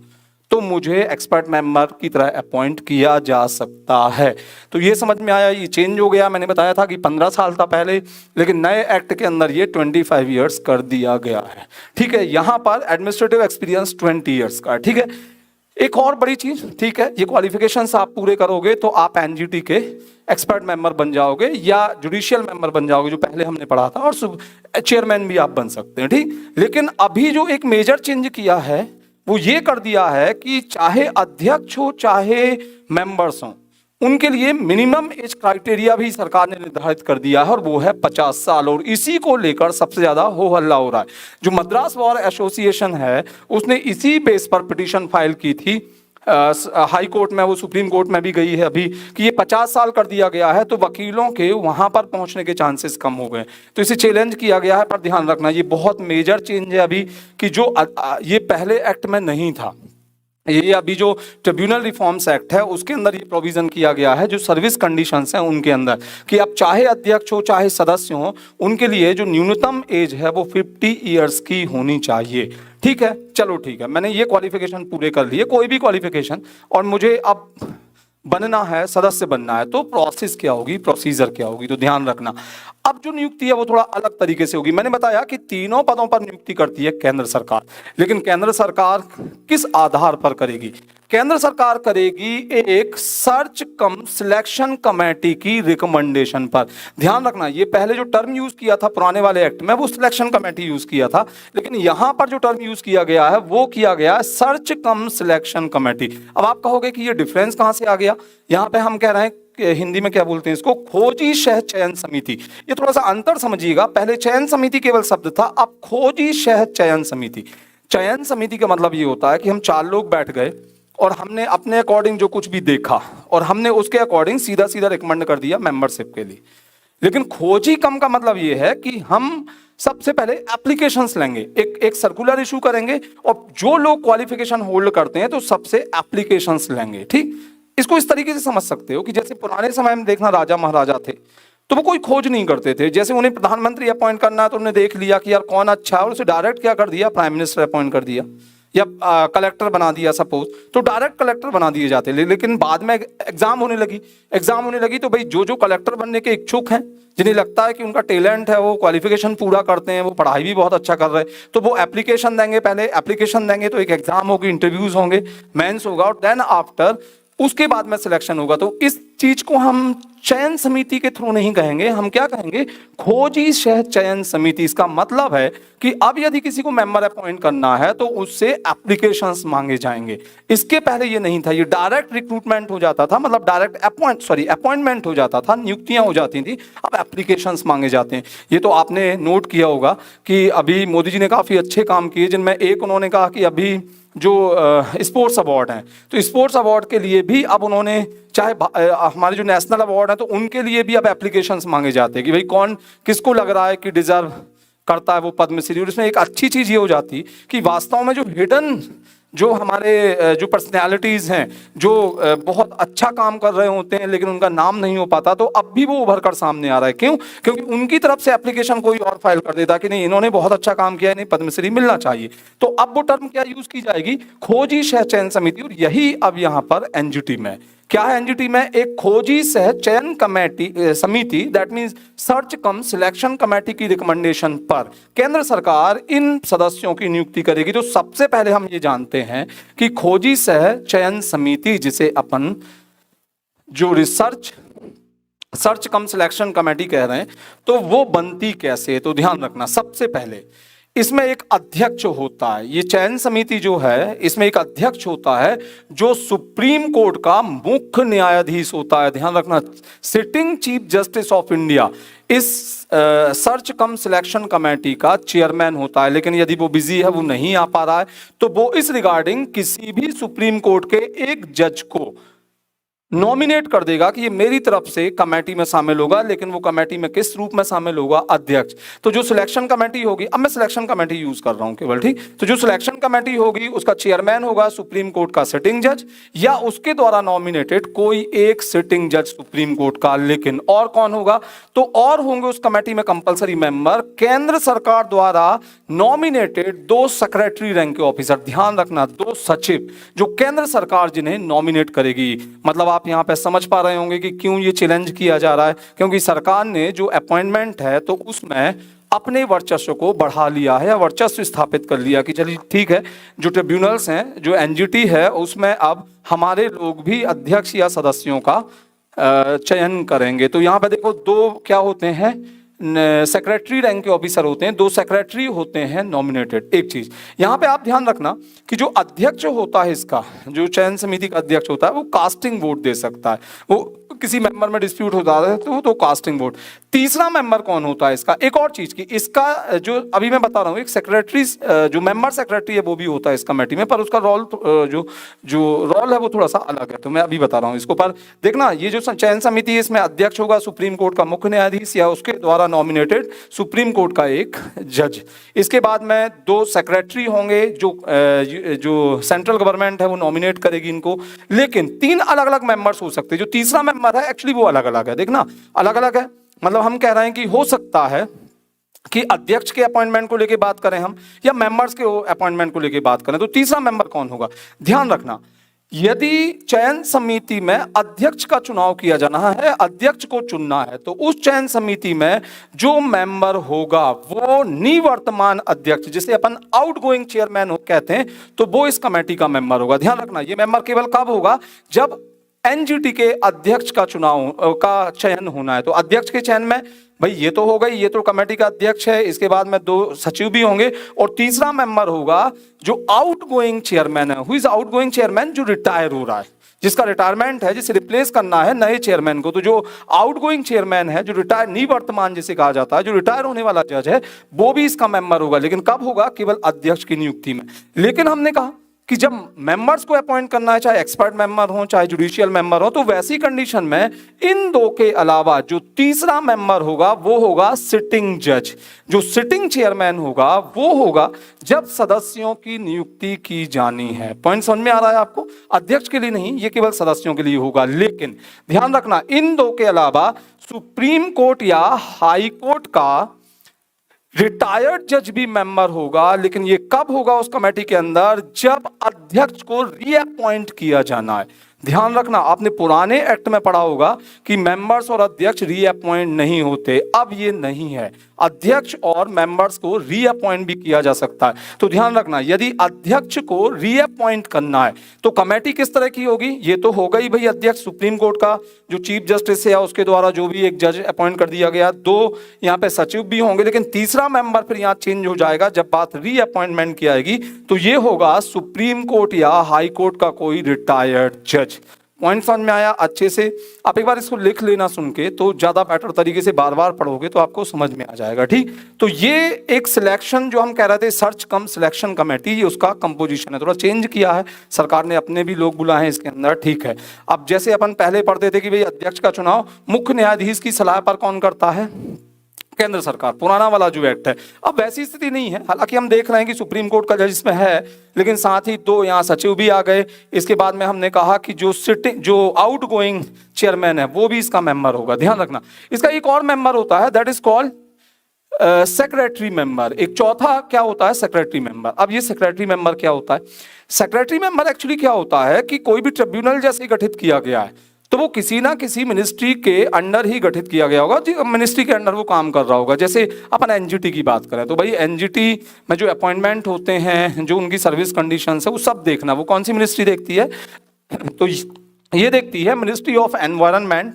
तो मुझे एक्सपर्ट मेंबर की तरह अपॉइंट किया जा सकता है। तो ये समझ में आया? ये चेंज हो गया। मैंने बताया था कि 15 साल था पहले, लेकिन नए एक्ट के अंदर ये 25 इयर्स कर दिया गया है। ठीक है, यहां पर एडमिनिस्ट्रेटिव एक्सपीरियंस 20 इयर्स का है। ठीक है, एक और बड़ी चीज, ठीक है, ये क्वालिफिकेशंस आप पूरे करोगे तो आप एनजीटी के एक्सपर्ट मेंबर बन जाओगे या जुडिशियल मेंबर बन जाओगे, जो पहले हमने पढ़ा था, और चेयरमैन भी आप बन सकते हैं। ठीक, लेकिन अभी जो एक मेजर चेंज किया है वो ये कर दिया है कि चाहे अध्यक्ष हो चाहे मेंबर्स हो, उनके लिए मिनिमम एज क्राइटेरिया भी सरकार ने निर्धारित कर दिया है, और वो है 50 साल। और इसी को लेकर सबसे ज्यादा हो हल्ला हो रहा है। जो मद्रास बार एसोसिएशन है उसने इसी बेस पर पिटीशन फाइल की थी हाई कोर्ट में, वो सुप्रीम कोर्ट में भी गई है अभी, कि ये 50 साल कर दिया गया है, तो वकीलों के वहां पर पहुंचने के चांसेस कम हो गए, तो इसे चैलेंज किया गया है। पर ध्यान रखना ये बहुत मेजर चेंज है अभी, कि जो ये पहले एक्ट में नहीं था। ये अभी जो ट्रिब्यूनल रिफॉर्म्स एक्ट है उसके अंदर ये प्रोविजन किया गया है, जो सर्विस कंडीशंस हैं उनके अंदर, कि अब चाहे अध्यक्ष हो चाहे सदस्य हो, उनके लिए जो न्यूनतम एज है वो 50 इयर्स की होनी चाहिए। ठीक है, चलो ठीक है, मैंने ये क्वालिफिकेशन पूरे कर लिए, कोई भी क्वालिफिकेशन, और मुझे अब बनना है, सदस्य बनना है, तो प्रोसेस क्या होगी, प्रोसीजर क्या होगी? तो ध्यान रखना अब जो नियुक्ति है वो थोड़ा अलग तरीके से होगी। मैंने बताया कि तीनों पदों पर नियुक्ति करती है केंद्र सरकार, लेकिन केंद्र सरकार किस आधार पर करेगी? केंद्र सरकार करेगी एक सर्च कम सिलेक्शन कमेटी की रिकमेंडेशन पर। ध्यान रखना ये पहले जो टर्म यूज किया था पुराने वाले एक्ट में वो सिलेक्शन कमेटी यूज किया था, लेकिन यहां पर जो टर्म यूज किया गया है वो किया गया सर्च कम सिलेक्शन कमेटी। अब आप कहोगे कि ये डिफरेंस कहां से आ गया? यहां पे हम कह रहे हैं हिंदी में क्या बोलते हैं इसको, खोजी शह चयन समिति। ये थोड़ा सा अंतर समझिएगा, पहले चयन समिति केवल शब्द था, अब खोजी शह चयन समिति। चयन समिति का मतलब ये होता है कि हम 4 लोग बैठ गए और हमने अपने अकॉर्डिंग जो कुछ भी देखा और हमने उसके अकॉर्डिंग सीधा सीधा रिकमेंड कर दिया मेंबरशिप के लिए। लेकिन खोजी कम का मतलब ये है कि हम सबसे पहले एप्लीकेशंस लेंगे, एक सर्कुलर इशू करेंगे और जो लोग क्वालिफिकेशन होल्ड करते हैं तो सबसे एप्लीकेशंस लेंगे। ठीक, इसको इस तरीके से समझ सकते हो कि जैसे पुराने समय में देखना राजा महाराजा थे तो वो कोई खोज नहीं करते थे, जैसे उन्हें प्रधानमंत्री अपॉइंट करना है तो उन्होंने देख लिया कि यार कौन अच्छा है और उसे डायरेक्ट क्या कर दिया, प्राइम मिनिस्टर अपॉइंट कर दिया या कलेक्टर बना दिया सपोज, तो डायरेक्ट कलेक्टर बना दिए जाते। लेकिन बाद में एग्जाम होने लगी तो भाई जो कलेक्टर बनने के इच्छुक हैं, जिन्हें लगता है कि उनका टैलेंट है, वो क्वालिफिकेशन पूरा करते हैं, वो पढ़ाई भी बहुत अच्छा कर रहे हैं, तो वो एप्लीकेशन देंगे। पहले एप्लीकेशन देंगे तो एक एग्जाम होगी, इंटरव्यूज होंगे, मेंस होगा और देन आफ्टर उसके बाद में सिलेक्शन होगा। तो इस चीज को हम चयन समिति के थ्रू नहीं कहेंगे, हम क्या कहेंगे, खोजी सह चयन समिति। इसका मतलब है कि अब यदि किसी को मेंबर अपॉइंट करना है तो उससे एप्लीकेशंस मांगे जाएंगे। इसके पहले ये नहीं था, ये डायरेक्ट रिक्रूटमेंट हो जाता था, मतलब डायरेक्ट अपॉइंटमेंट हो जाता था, नियुक्तियां हो जाती थी। अब एप्लीकेशंस मांगे जाते हैं। ये तो आपने नोट किया होगा कि अभी मोदी जी ने काफी अच्छे काम किए, जिनमें एक उन्होंने कहा कि अभी जो स्पोर्ट्स अवार्ड हैं, तो स्पोर्ट्स अवार्ड के लिए भी अब उन्होंने, चाहे हमारे जो नेशनल अवार्ड है तो उनके लिए भी अब एप्लीकेशंस मांगे जाते हैं कि भाई कौन किसको लग रहा है कि डिजर्व करता है वो पद्मश्री। और इसमें एक अच्छी चीज ये हो जाती कि वास्तव में जो हिडन जो हमारे जो पर्सनैलिटीज हैं, जो बहुत अच्छा काम कर रहे होते हैं लेकिन उनका नाम नहीं हो पाता, तो अब भी वो उभर कर सामने आ रहा है। क्यों? क्योंकि उनकी तरफ से एप्लीकेशन कोई और फाइल कर देता कि नहीं इन्होंने बहुत अच्छा काम किया है, इन्हें पद्मश्री मिलना चाहिए। तो अब वो टर्म क्या यूज की जाएगी, खोजी सह चयन समिति। और यही अब यहाँ पर एनजीटी में क्या है, एनजीटी में एक खोजी सह चयन कमेटी समिति, that means search come selection committee की रिकमेंडेशन पर केंद्र सरकार इन सदस्यों की नियुक्ति करेगी। तो सबसे पहले हम ये जानते हैं कि खोजी सह चयन समिति, जिसे अपन जो सर्च कम सिलेक्शन कमेटी कह रहे हैं, तो वो बनती कैसे है। तो ध्यान रखना, सबसे पहले इसमें एक अध्यक्ष होता है। ये चयन समिति जो है इसमें एक अध्यक्ष होता है जो सुप्रीम कोर्ट का मुख्य न्यायाधीश होता है। ध्यान रखना, sitting chief justice of India इस सर्च कम सिलेक्शन कमेटी का चेयरमैन होता है। लेकिन यदि वो बिजी है, वो नहीं आ पा रहा है, तो वो इस रिगार्डिंग किसी भी सुप्रीम कोर्ट के एक जज को नॉमिनेट कर देगा कि ये मेरी तरफ से कमेटी में शामिल होगा। लेकिन वो कमेटी में किस रूप में शामिल होगा, अध्यक्ष। तो जो सिलेक्शन कमेटी होगी, अब मैं सिलेक्शन कमेटी यूज कर रहा हूं केवल, ठीक, तो जो सिलेक्शन कमेटी होगी उसका चेयरमैन होगा सुप्रीम कोर्ट का सिटिंग जज या उसके द्वारा नॉमिनेटेड कोई एक सिटिंग जज सुप्रीम कोर्ट का। लेकिन और कौन होगा, तो और होंगे उस कमेटी में कंपलसरी मेंबर केंद्र सरकार द्वारा नॉमिनेटेड 2 सेक्रेटरी रैंक के ऑफिसर। ध्यान रखना, 2 सचिव जो केंद्र सरकार जिन्हें नॉमिनेट करेगी। मतलब आप यहां पे समझ पा रहे होंगे कि क्यों ये चैलेंज किया जा रहा है, क्योंकि सरकार ने जो अपॉइंटमेंट है तो उसमें अपने वर्चस्व को बढ़ा लिया है, वर्चस्व स्थापित कर लिया कि चलिए ठीक है, जो ट्रिब्यूनल्स हैं, जो एनजीटी है, उसमें अब हमारे लोग भी अध्यक्ष या सदस्यों का चयन करेंगे। तो यहाँ पे देखो 2 क्या होते हैं, सेक्रेटरी रैंक के ऑफिसर होते हैं, 2 सेक्रेटरी होते हैं नॉमिनेटेड। एक चीज यहाँ पे आप ध्यान रखना कि जो अध्यक्ष होता है, इसका जो चयन समिति का अध्यक्ष होता है, वो कास्टिंग वोट दे सकता है। वो किसी मेंबर में डिस्प्यूट होता है तो कास्टिंग वोट। तीसरा मेंबर कौन होता है इसका, एक और चीज की, इसका जो अभी मैं बता रहा हूँ, एक सेक्रेटरी जो मेंबर सेक्रेटरी है वो भी होता है इस कमेटी में, पर उसका रोल जो रोल है वो थोड़ा सा अलग है। तो मैं अभी बता रहा हूँ इसको, पर देखना ये जो चयन समिति है इसमें अध्यक्ष होगा सुप्रीम कोर्ट का मुख्य न्यायाधीश या उसके द्वारा नॉमिनेटेड सुप्रीम कोर्ट का एक जज। इसके बाद में 2 सेक्रेटरी होंगे जो सेंट्रल गवर्नमेंट है वो नॉमिनेट करेगी इनको। लेकिन 3 अलग अलग मेंबर्स हो सकते हैं। जो तीसरा मेंबर है एक्चुअली वो अलग अलग है, देखना अलग अलग है। मतलब हम कह रहे हैं कि हो सकता है कि अध्यक्ष के अपॉइंटमेंट को लेके बात करें हम, या मेंबर्स के अपॉइंटमेंट को लेके बात करें। तो तीसरा मेंबर कौन होगा, ध्यान रखना, यदि चयन समिति में अध्यक्ष का चुनाव किया जाना है, अध्यक्ष को चुनना है, तो उस चयन समिति में जो मेंबर होगा वो निवर्तमान अध्यक्ष, जिसे अपन आउटगोइंग चेयरमैन कहते हैं, तो वो इस कमेटी का मेंबर होगा। ध्यान रखना, ये मेंबर केवल कब होगा, जब एनजीटी के अध्यक्ष का चुनाव का चयन होना है। तो अध्यक्ष के चयन में भाई ये तो हो गई, ये तो कमेटी का अध्यक्ष है, इसके बाद में 2 सचिव भी होंगे और तीसरा मेंबर होगा जो आउटगोइंग चेयरमैन है। हु इज आउटगोइंग चेयरमैन, जो रिटायर हो रहा है, जिसका रिटायरमेंट है, जिसे रिप्लेस करना है नए चेयरमैन को। तो जो आउटगोइंग चेयरमैन है, जो रिटायर निवर्तमान जिसे कहा जाता है, जो रिटायर होने वाला जज है, वो भी इसका मेंबर होगा। लेकिन कब होगा, केवल अध्यक्ष की नियुक्ति में। लेकिन हमने कहा कि जब मेंबर्स को अपॉइंट करना है, चाहे एक्सपर्ट मेंबर हो चाहे जुडिशियल मेंबर हो, तो वैसी कंडीशन में इन दो के अलावा जो तीसरा मेंबर होगा वो होगा सिटिंग जज। जो सिटिंग चेयरमैन होगा वो होगा जब सदस्यों की नियुक्ति की जानी है। पॉइंट समझ में आ रहा है आपको? अध्यक्ष के लिए नहीं, ये केवल सदस्यों के लिए होगा। लेकिन ध्यान रखना, इन दो के अलावा सुप्रीम कोर्ट या हाई कोर्ट का रिटायर्ड जज भी मेंबर होगा। लेकिन ये कब होगा उस कमेटी के अंदर? जब अध्यक्ष को रीअपॉइंट किया जाना है। ध्यान रखना, आपने पुराने एक्ट में पढ़ा होगा कि मेंबर्स और अध्यक्ष रीअपॉइंट नहीं होते, अब ये नहीं है। अध्यक्ष और मेंबर्स को रीअपॉइंट भी किया जा सकता है। तो ध्यान रखना, यदि अध्यक्ष को रीअपॉइंट करना है तो कमेटी किस तरह की होगी? ये तो होगा ही भाई अध्यक्ष, सुप्रीम कोर्ट का जो चीफ जस्टिस है या उसके द्वारा जो भी एक जज अपॉइंट कर दिया गया। दो यहाँ पे सचिव भी होंगे, लेकिन तीसरा मेंबर फिर यहाँ चेंज हो जाएगा जब बात रीअपॉइंटमेंट की आएगी, तो ये होगा सुप्रीम कोर्ट या हाई कोर्ट का कोई रिटायर्ड जज। पॉइंट समझ में आया अच्छे से? आप एक बार इसको लिख लेना सुन के, तो ज्यादा बेटर तरीके से बार बार पढ़ोगे तो आपको समझ में आ जाएगा। ठीक, तो ये एक सिलेक्शन जो हम कह रहे थे, सर्च कम सिलेक्शन कमेटी, ये उसका कंपोजिशन है, थोड़ा चेंज किया है सरकार ने, अपने भी लोग बुलाए हैं इसके अंदर। ठीक है, अब जैसे अपन पहले पढ़ते थे कि भाई अध्यक्ष का चुनाव मुख्य न्यायाधीश की सलाह पर कौन करता है? केंद्र सरकार, पुराना वाला जो एक्ट है। अब वैसी स्थिति नहीं है, हालांकि हम देख रहे हैं कि सुप्रीम कोर्ट का जज इसमें है, लेकिन साथ ही दो यहाँ सचिव भी आ गए। इसके बाद में हमने कहा कि जो आउटगोइंग चेयरमैन है वो भी इसका मेंबर होगा। ध्यान रखना, इसका एक और मेंबर होता है, that is called secretary member. एक चौथा क्या होता है? Secretary member. अब ये सेक्रेटरी मेंबर क्या होता है? सेक्रेटरी मेंबर एक्चुअली क्या होता है कि कोई भी ट्रिब्यूनल जैसे गठित किया गया है तो वो किसी ना किसी मिनिस्ट्री के अंडर ही गठित किया गया होगा, मिनिस्ट्री के अंडर वो काम कर रहा होगा। जैसे अपन एनजीटी की बात करें तो भाई एनजीटी में जो अपॉइंटमेंट होते हैं, जो उनकी सर्विस कंडीशंस है, वो सब देखना, वो कौन सी मिनिस्ट्री देखती है? तो ये देखती है ministry of environment,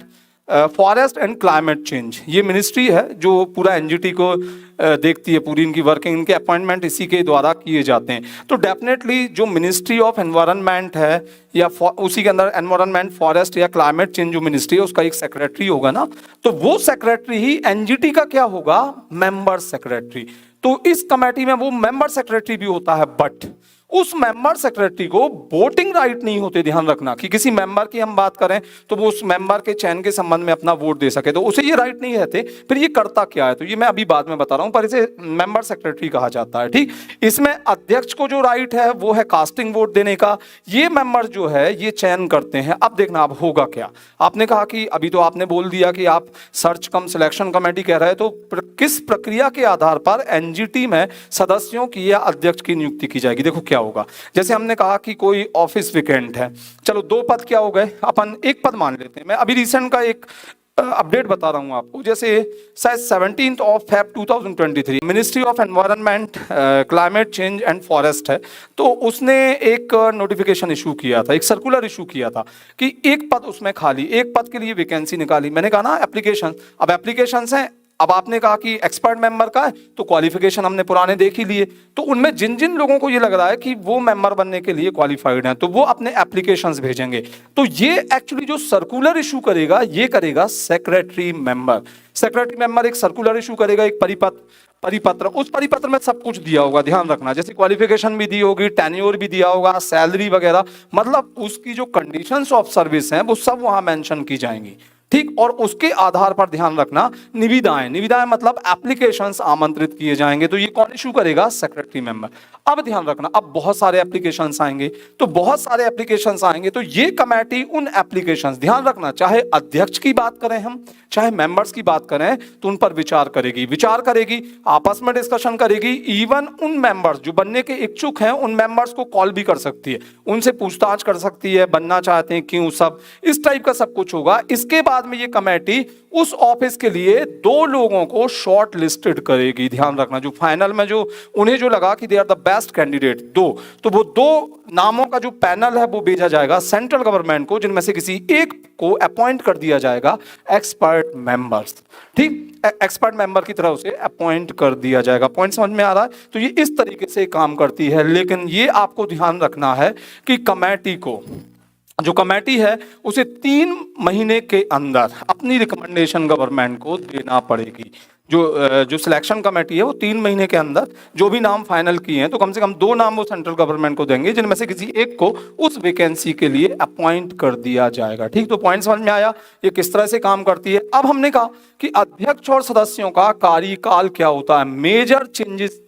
forest and climate change. ये मिनिस्ट्री है जो पूरा एनजीटी को देखती है, पूरी इनकी वर्किंग, इनके अपॉइंटमेंट इसी के द्वारा किए जाते हैं। तो डेफिनेटली जो मिनिस्ट्री ऑफ एनवायरनमेंट है या उसी के अंदर एनवायरनमेंट, फॉरेस्ट या क्लाइमेट चेंज जो मिनिस्ट्री है उसका एक सेक्रेटरी होगा ना, तो वो सेक्रेटरी ही एनजीटी का क्या होगा? Member secretary. तो इस कमेटी में वो मेंबर सेक्रेटरी भी होता है, बट उस मेंबर सेक्रेटरी को वोटिंग राइट नहीं होते। ध्यान रखना कि किसी मेंबर की हम बात करें तो वो उस मेंबर के चयन के संबंध में अपना वोट दे सके, तो उसे ये राइट नहीं रहते। फिर ये करता क्या है? तो ये मैं अभी बाद में बता रहा हूं, पर इसे मेंबर सेक्रेटरी कहा जाता है। ठीक, इसमें अध्यक्ष को जो राइट है वो है कास्टिंग वोट देने का। ये मेंबर जो है ये चयन करते हैं। अब देखना अब होगा क्या। आपने कहा कि अभी तो आपने बोल दिया कि आप सर्च कम सिलेक्शन कमेटी कह रहे हैं, तो किस प्रक्रिया के आधार पर एनजीटी में सदस्यों की या अध्यक्ष की नियुक्ति की जाएगी? देखो क्या होगा। जैसे हमने कहा कि कोई ऑफिस वेकेंट है, चलो दो पद क्या हो गए, अपन एक पद मान लेते हैं। मैं अभी रिसेंट का एक अपडेट बता रहा हूं आपको। जैसे शायद 17 Feb 2023 ministry of environment, climate change and forest है, तो उसने एक नोटिफिकेशन इशू किया था, एक सर्कुलर इशू किया था कि एक पद उसमें खाली, एक पद के लिए वैकेंसी निकाली। मैंने कहा ना एप्लीकेशन, अब एप्लीकेशन हैं। अब आपने कहा कि एक्सपर्ट मेंबर का है, तो क्वालिफिकेशन हमने पुराने देख ही लिए, तो उनमें जिन जिन लोगों को ये लग रहा है कि वो मेंबर बनने के लिए क्वालिफाइड हैं, तो वो अपने एप्लीकेशंस भेजेंगे। तो ये एक्चुअली जो सर्कुलर इशू करेगा ये करेगा सेक्रेटरी मेंबर। सेक्रेटरी मेंबर एक सर्कुलर इशू करेगा, एक परिपत्र, उस परिपत्र में सब कुछ दिया होगा। ध्यान रखना, जैसे क्वालिफिकेशन भी दी होगी, टेन्योर भी दिया होगा, सैलरी वगैरह, मतलब उसकी जो कंडीशंस ऑफ सर्विस हैं वो सब वहां मेंशन की जाएंगी। ठीक, और उसके आधार पर ध्यान रखना निविदाएं मतलब एप्लीकेशंस आमंत्रित किए जाएंगे। तो ये कौन इशू करेगा? Secretary member. अब ध्यान रखना, अब बहुत सारे एप्लीकेशंस आएंगे, तो बहुत सारे एप्लीकेशंस आएंगे तो ये कमेटी उन एप्लीकेशंस, ध्यान रखना, चाहे अध्यक्ष की बात करें हम, चाहे मेंबर्स की बात करें, तो उन पर विचार करेगी, आपस में डिस्कशन करेगी। इवन उन मेंबर्स जो बनने के इच्छुक हैं उन मेंबर्स को कॉल भी कर सकती है, उनसे पूछताछ कर सकती है, बनना चाहते हैं क्यों, सब इस टाइप का सब कुछ होगा। इसके बाद में ये कमेटी उस ऑफिस के लिए दो लोगों को शॉर्ट लिस्टेड करेगी। ध्यान रखना, जो फाइनल में जो उन्हें जो लगा कि they are the best candidate, दो, तो वो दो नामों का जो पैनल है वो भेजा जाएगा सेंट्रल गवर्नमेंट को, जिनमें से किसी एक को अपॉइंट कर दिया जाएगा एक्सपर्ट मेंबर्स। ठीक, एक्सपर्ट मेंबर की तरह उसे अपॉइंट कर दिया जाएगा। पॉइंट समझ में आ रहा है? तो ये इस तरीके से काम करती है। लेकिन ये आपको ध्यान रखना है कि कमेटी को, जो कमेटी है उसे 3 महीने के अंदर अपनी रिकमेंडेशन गवर्नमेंट को देना पड़ेगी। जो सिलेक्शन कमेटी है वो 3 महीने के अंदर जो भी नाम फाइनल किए हैं तो कम से कम 2 नाम वो सेंट्रल गवर्नमेंट को देंगे, जिनमें से किसी एक को उस वैकेंसी के लिए अपॉइंट कर दिया जाएगा। ठीक, तो पॉइंट समझ में आया ये किस तरह से काम करती है। अब हमने कहा कि अध्यक्ष और सदस्यों का कार्यकाल क्या होता है। मेजर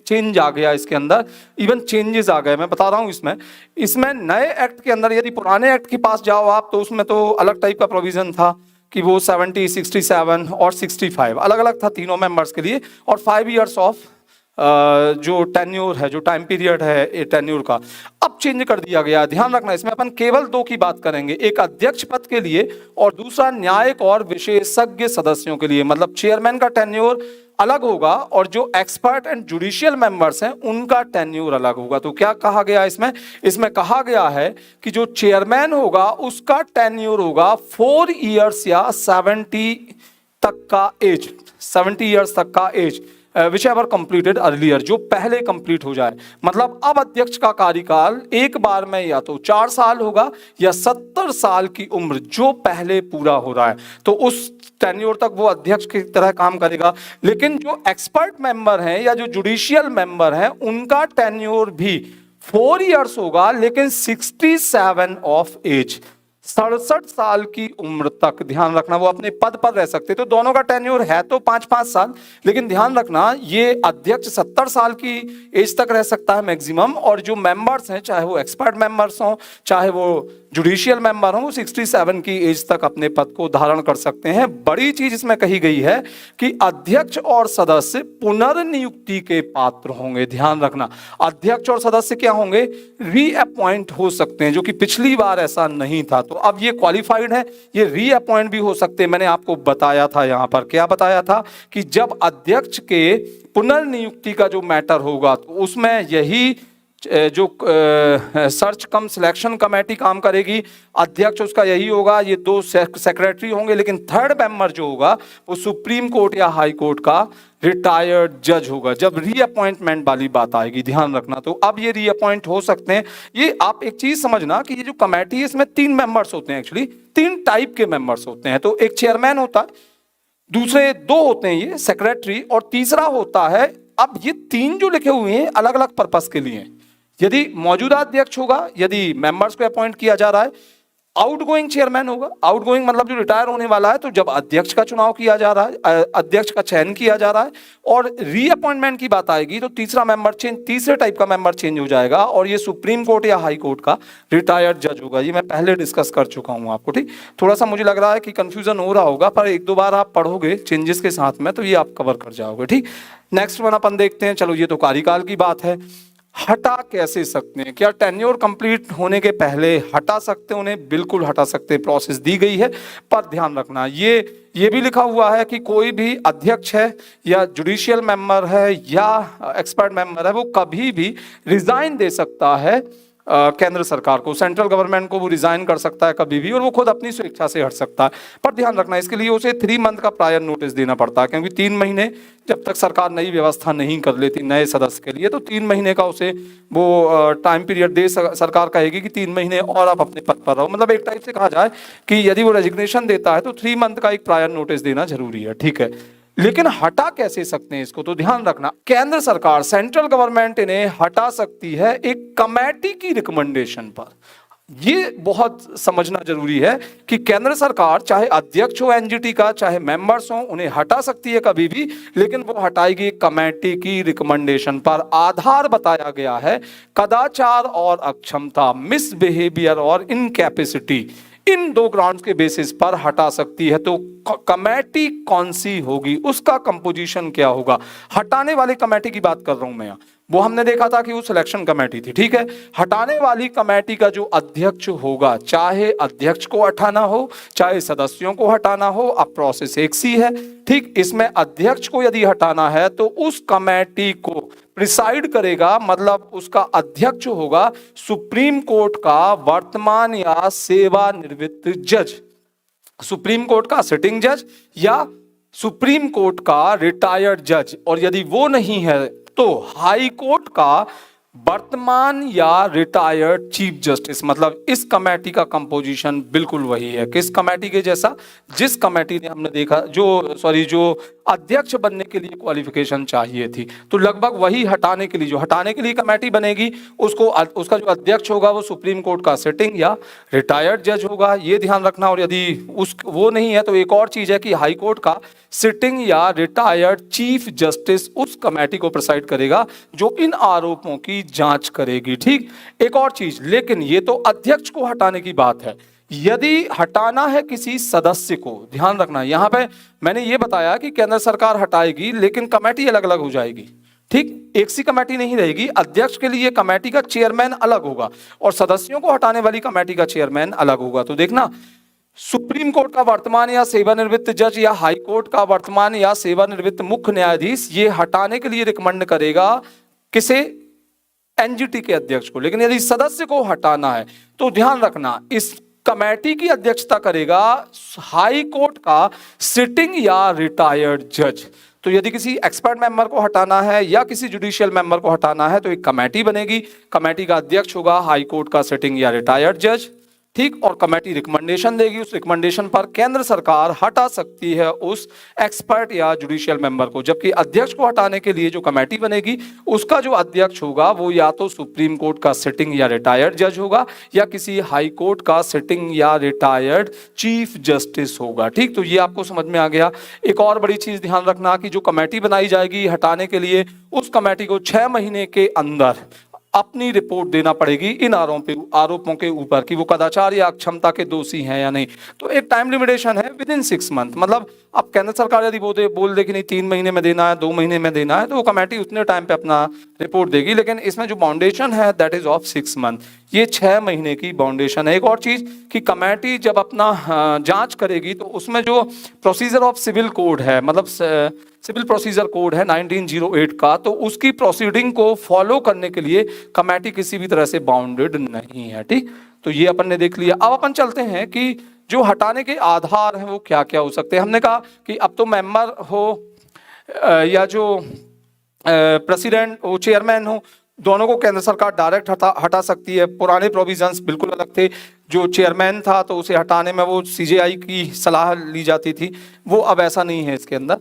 चेंज आ गया इसके अंदर, इवन चेंजेस आ गए, मैं बता रहा हूं। इसमें नए एक्ट के अंदर यदि पुराने एक्ट के पास जाओ आप तो उसमें तो अलग टाइप का प्रोविजन था कि वो 70, 67 और 65 अलग अलग था तीनों मेंबर्स के लिए, और 5 इयर्स ऑफ जो टेन्योर है, जो टाइम पीरियड है टेन्योर का, अब चेंज कर दिया गया। ध्यान रखना इसमें अपन केवल 2 की बात करेंगे, एक अध्यक्ष पद के लिए और दूसरा न्यायिक और विशेषज्ञ सदस्यों के लिए। मतलब चेयरमैन का टेन्योर अलग होगा और जो एक्सपर्ट एंड जुडिशियल मेंबर्स हैं उनका टेन्योर अलग होगा। तो क्या कहा गया इसमें कहा गया है कि जो चेयरमैन होगा उसका टेन्योर होगा 4 इयर्स या 70 तक का एज, 70 इयर्स तक का age, which ever completed earlier, जो पहले कंप्लीट हो जाए। मतलब अब अध्यक्ष का कार्यकाल एक बार में या तो 4 साल होगा या 70 साल की उम्र जो पहले पूरा हो रहा है, तो उस टेन्योर तक वो अध्यक्ष की तरह काम करेगा। लेकिन जो एक्सपर्ट मेंबर हैं या जो जुडिशियल मेंबर हैं उनका टेन्योर भी 4 इयर्स होगा, लेकिन 67 ऑफ एज, 67 साल की उम्र तक। ध्यान रखना वो अपने पद पर रह सकते। तो दोनों का टेन्योर है तो 5-5 साल, लेकिन ध्यान रखना ये अध्यक्ष 70 साल की एज तक रह सकता है मैक्सिमम, और जो मेंबर्स हैं चाहे वो एक्सपर्ट मेंबर्स हों चाहे वो जुडिशियल मेंबर हों, 67 की एज तक अपने पद को धारण कर सकते हैं। बड़ी चीज इसमें कही गई है कि अध्यक्ष और सदस्य पुनर्नियुक्ति के पात्र होंगे। ध्यान रखना अध्यक्ष और सदस्य क्या होंगे, रीअपॉइंट हो सकते हैं, जो कि पिछली बार ऐसा नहीं था। तो अब ये क्वालिफाइड है, ये रीअपॉइंट भी हो सकते हैं। मैंने आपको बताया था यहां पर, क्या बताया था कि जब अध्यक्ष के पुनर्नियुक्ति का जो मैटर होगा तो उसमें यही जो सर्च कम सिलेक्शन कमेटी काम करेगी, अध्यक्ष उसका यही होगा, ये 2 सेक्रेटरी होंगे, लेकिन थर्ड मेंबर जो होगा वो सुप्रीम कोर्ट या हाई कोर्ट का रिटायर्ड जज होगा, जब रीअपॉइंटमेंट वाली बात आएगी। ध्यान रखना, तो अब ये रीअपॉइंट हो सकते हैं। ये आप एक चीज समझना कि ये जो कमेटी है इसमें 3 मेंबर्स होते हैं, एक्चुअली 3 टाइप के मेंबर्स होते हैं। तो एक चेयरमैन होता है, दूसरे 2 होते हैं ये सेक्रेटरी, और तीसरा होता है, अब ये 3 जो लिखे हुए हैं अलग अलग पर्पस के लिए। यदि मौजूदा अध्यक्ष होगा, यदि मेंबर्स को अपॉइंट किया जा रहा है, आउटगोइंग चेयरमैन होगा, आउटगोइंग मतलब जो रिटायर होने वाला है, तो जब अध्यक्ष का चुनाव किया जा रहा है, अध्यक्ष का चयन किया जा रहा है, और रीअपॉइंटमेंट की बात आएगी तो तीसरा मेंबर चेंज, तीसरे टाइप का मेंबर चेंज हो जाएगा, और ये सुप्रीम कोर्ट या हाई कोर्ट का रिटायर्ड जज होगा। ये मैं पहले डिस्कस कर चुका हूं आपको। ठीक, थोड़ा सा मुझे लग रहा है कि कंफ्यूजन हो रहा होगा, पर 1-2 बार आप पढ़ोगे चेंजेस के साथ में तो ये आप कवर कर जाओगे। ठीक, नेक्स्ट वन अपन देखते हैं। चलो, ये तो कार्यकाल की बात है। हटा कैसे सकते हैं? क्या टेन्योर कंप्लीट होने के पहले हटा सकते हैं उन्हें? बिल्कुल हटा सकते हैं, प्रोसेस दी गई है। पर ध्यान रखना ये भी लिखा हुआ है कि कोई भी अध्यक्ष है या जुडिशियल मेंबर है या एक्सपर्ट मेंबर है, वो कभी भी रिजाइन दे सकता है केंद्र सरकार को, सेंट्रल गवर्नमेंट को वो रिजाइन कर सकता है कभी भी, और वो खुद अपनी स्वेच्छा से हट सकता है। पर ध्यान रखना इसके लिए उसे 3 मंथ का प्रायर नोटिस देना पड़ता है, क्योंकि 3 महीने जब तक सरकार नई व्यवस्था नहीं कर लेती नए सदस्य के लिए, तो 3 महीने का उसे वो टाइम पीरियड दे, सरकार कहेगी कि 3 महीने और आप अपने पद पर रहो। मतलब एक टाइप से कहा जाए कि यदि वो रेजिग्नेशन देता है तो 3 मंथ का एक प्रायर नोटिस देना जरूरी है। ठीक है, लेकिन हटा कैसे सकते हैं इसको? तो ध्यान रखना केंद्र सरकार, सेंट्रल गवर्नमेंट इन्हें हटा सकती है एक कमेटी की रिकमेंडेशन पर। ये बहुत समझना जरूरी है कि केंद्र सरकार चाहे अध्यक्ष हो एनजीटी का, चाहे मेंबर्स हो, उन्हें हटा सकती है कभी भी, लेकिन वो हटाएगी कमेटी की रिकमेंडेशन पर। आधार बताया गया है कदाचार और अक्षमता, मिसबिहेवियर और इनकैपेसिटी, इन 2 ग्राउंड्स के बेसिस पर हटा सकती है। तो कमेटी कौन सी होगी, उसका कंपोजिशन क्या होगा? हटाने वाली कमेटी की बात कर रहा हूं मैं यहाँ। वो हमने देखा था कि वो सिलेक्शन कमेटी थी। ठीक है, हटाने वाली कमेटी का जो अध्यक्ष होगा, चाहे अध्यक्ष को हटाना हो चाहे सदस्यों को हटाना हो, अब प्रोसेस एक सी है। ठीक, इसमें अध्यक्ष को यदि हटाना है तो उस कमेटी को प्रिसाइड करेगा, मतलब उसका अध्यक्ष होगा सुप्रीम कोर्ट का वर्तमान या सेवानिवृत्त जज, सुप्रीम कोर्ट का सिटिंग जज या सुप्रीम कोर्ट का रिटायर्ड जज, और यदि वो नहीं है तो हाई कोर्ट का वर्तमान या रिटायर्ड चीफ जस्टिस, मतलब इस कमेटी का कंपोजिशन बिल्कुल वही है। किस कमेटी के जैसा? जिस कमेटी ने हमने देखा जो अध्यक्ष बनने के लिए क्वालिफिकेशन चाहिए थी, तो लगभग वही हटाने के लिए, जो हटाने के लिए कमेटी बनेगी उसका जो अध्यक्ष होगा वो सुप्रीम कोर्ट का सिटिंग या रिटायर्ड जज होगा, ये ध्यान रखना। और यदि वो नहीं है तो एक और चीज है कि हाई कोर्ट का सिटिंग या रिटायर्ड चीफ जस्टिस उस कमेटी को प्रिसाइड करेगा जो इन आरोपों की जांच करेगी। ठीक, एक और चीज, लेकिन ये तो अध्यक्ष को हटाने की बात है। यदि हटाना है किसी सदस्य को, ध्यान रखना यहां पे मैंने ये बताया कि केंद्र सरकार हटाएगी लेकिन कमेटी अलग अलग हो जाएगी। ठीक, एक सी कमेटी नहीं रहेगी। अध्यक्ष के लिए कमेटी का चेयरमैन अलग होगा और सदस्यों को हटाने वाली कमेटी का चेयरमैन अलग होगा। तो देखना, सुप्रीम कोर्ट का वर्तमान या सेवानिवृत्त जज या हाई कोर्ट का वर्तमान या सेवानिवृत्त मुख्य न्यायाधीश ये हटाने के लिए रिकमेंड करेगा किसे? एनजीटी के अध्यक्ष को। लेकिन यदि सदस्य को हटाना है तो ध्यान रखना, इस कमेटी की अध्यक्षता करेगा हाई कोर्ट का सिटिंग या रिटायर्ड जज। तो यदि किसी एक्सपर्ट मेंबर को हटाना है या किसी जुडिशियल मेंबर को हटाना है तो एक कमेटी बनेगी, कमेटी का अध्यक्ष होगा हाई कोर्ट का सिटिंग या रिटायर्ड जज। ठीक, और कमेटी रिकमेंडेशन देगी, उस रिकमेंडेशन पर केंद्र सरकार हटा सकती है उस एक्सपर्ट या जुडिशियल मेंबर को। जबकि अध्यक्ष को हटाने के लिए जो कमेटी बनेगी उसका जो अध्यक्ष होगा वो या तो सुप्रीम कोर्ट का सिटिंग या रिटायर्ड जज होगा या किसी हाई कोर्ट का सिटिंग या रिटायर्ड चीफ जस्टिस होगा। ठीक, तो ये आपको समझ में आ गया। एक और बड़ी चीज ध्यान रखना कि जो कमेटी बनाई जाएगी हटाने के लिए, उस कमेटी को 6 महीने के अंदर अपनी रिपोर्ट देना पड़ेगी इन आरोपों के ऊपर कि वो कदाचार या अक्षमता के दोषी हैं या नहीं। तो एक टाइम लिमिटेशन है विद इन 6 मंथ, मतलब अब केंद्र सरकार यदि बोल दे कि नहीं 3 महीने में देना है, 2 महीने में देना है, तो वो कमेटी उतने टाइम पे अपना रिपोर्ट देगी। लेकिन इसमें जो बाउंडेशन है दैट इज ऑफ 6 मंथ, ये 6 महीने की बाउंडेशन है। एक और चीज कि कमेटी जब अपना जांच करेगी तो उसमें जो प्रोसीजर ऑफ सिविल कोड है, मतलब सिविल प्रोसीजर कोड है 1908 का, तो उसकी प्रोसीडिंग को फॉलो करने के लिए कमेटी किसी भी तरह से बाउंडेड नहीं है। ठीक, तो ये अपन ने देख लिया। अब अपन चलते हैं कि जो हटाने के आधार हैं वो क्या क्या हो सकते हैं। हमने कहा कि अब तो मेंबर हो या जो प्रेसिडेंट हो, चेयरमैन हो, दोनों को केंद्र सरकार डायरेक्ट हटा सकती है। पुराने प्रोविजंस बिल्कुल अलग थे, जो चेयरमैन था तो उसे हटाने में वो सीजेआई की सलाह ली जाती थी, वो अब ऐसा नहीं है इसके अंदर।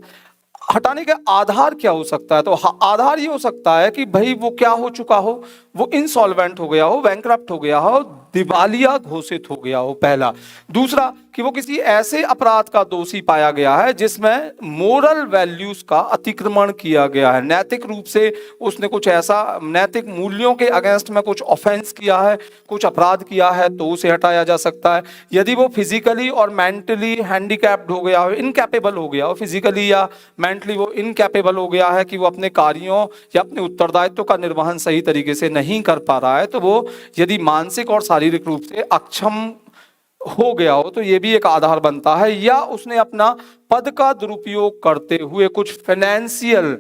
हटाने का आधार क्या हो सकता है? तो आधार ये हो सकता है कि भाई वो क्या हो चुका हो, वो इंसॉल्वेंट हो गया हो, बैंकरप्ट हो गया हो, दिवालिया घोषित हो गया हो, पहला। दूसरा कि वो किसी ऐसे अपराध का दोषी पाया गया है जिसमें मोरल वैल्यूज का अतिक्रमण किया गया है, नैतिक रूप से उसने कुछ ऐसा नैतिक मूल्यों के अगेंस्ट में कुछ ऑफेंस किया है, कुछ अपराध किया है, तो उसे हटाया जा सकता है। यदि वो फिजिकली और मेंटली हैंडीकैप्ड हो गया हो, इनकैपेबल हो गया हो, फिजिकली या मेंटली वो इनकैपेबल हो गया है कि वो अपने कार्यों या अपने उत्तरदायित्व का निर्वहन सही तरीके से नहीं कर पा रहा है, तो वो यदि मानसिक और शारीरिक रूप से अक्षम हो गया हो तो ये भी एक आधार बनता है। या उसने अपना पद का दुरुपयोग करते हुए कुछ फाइनेंशियल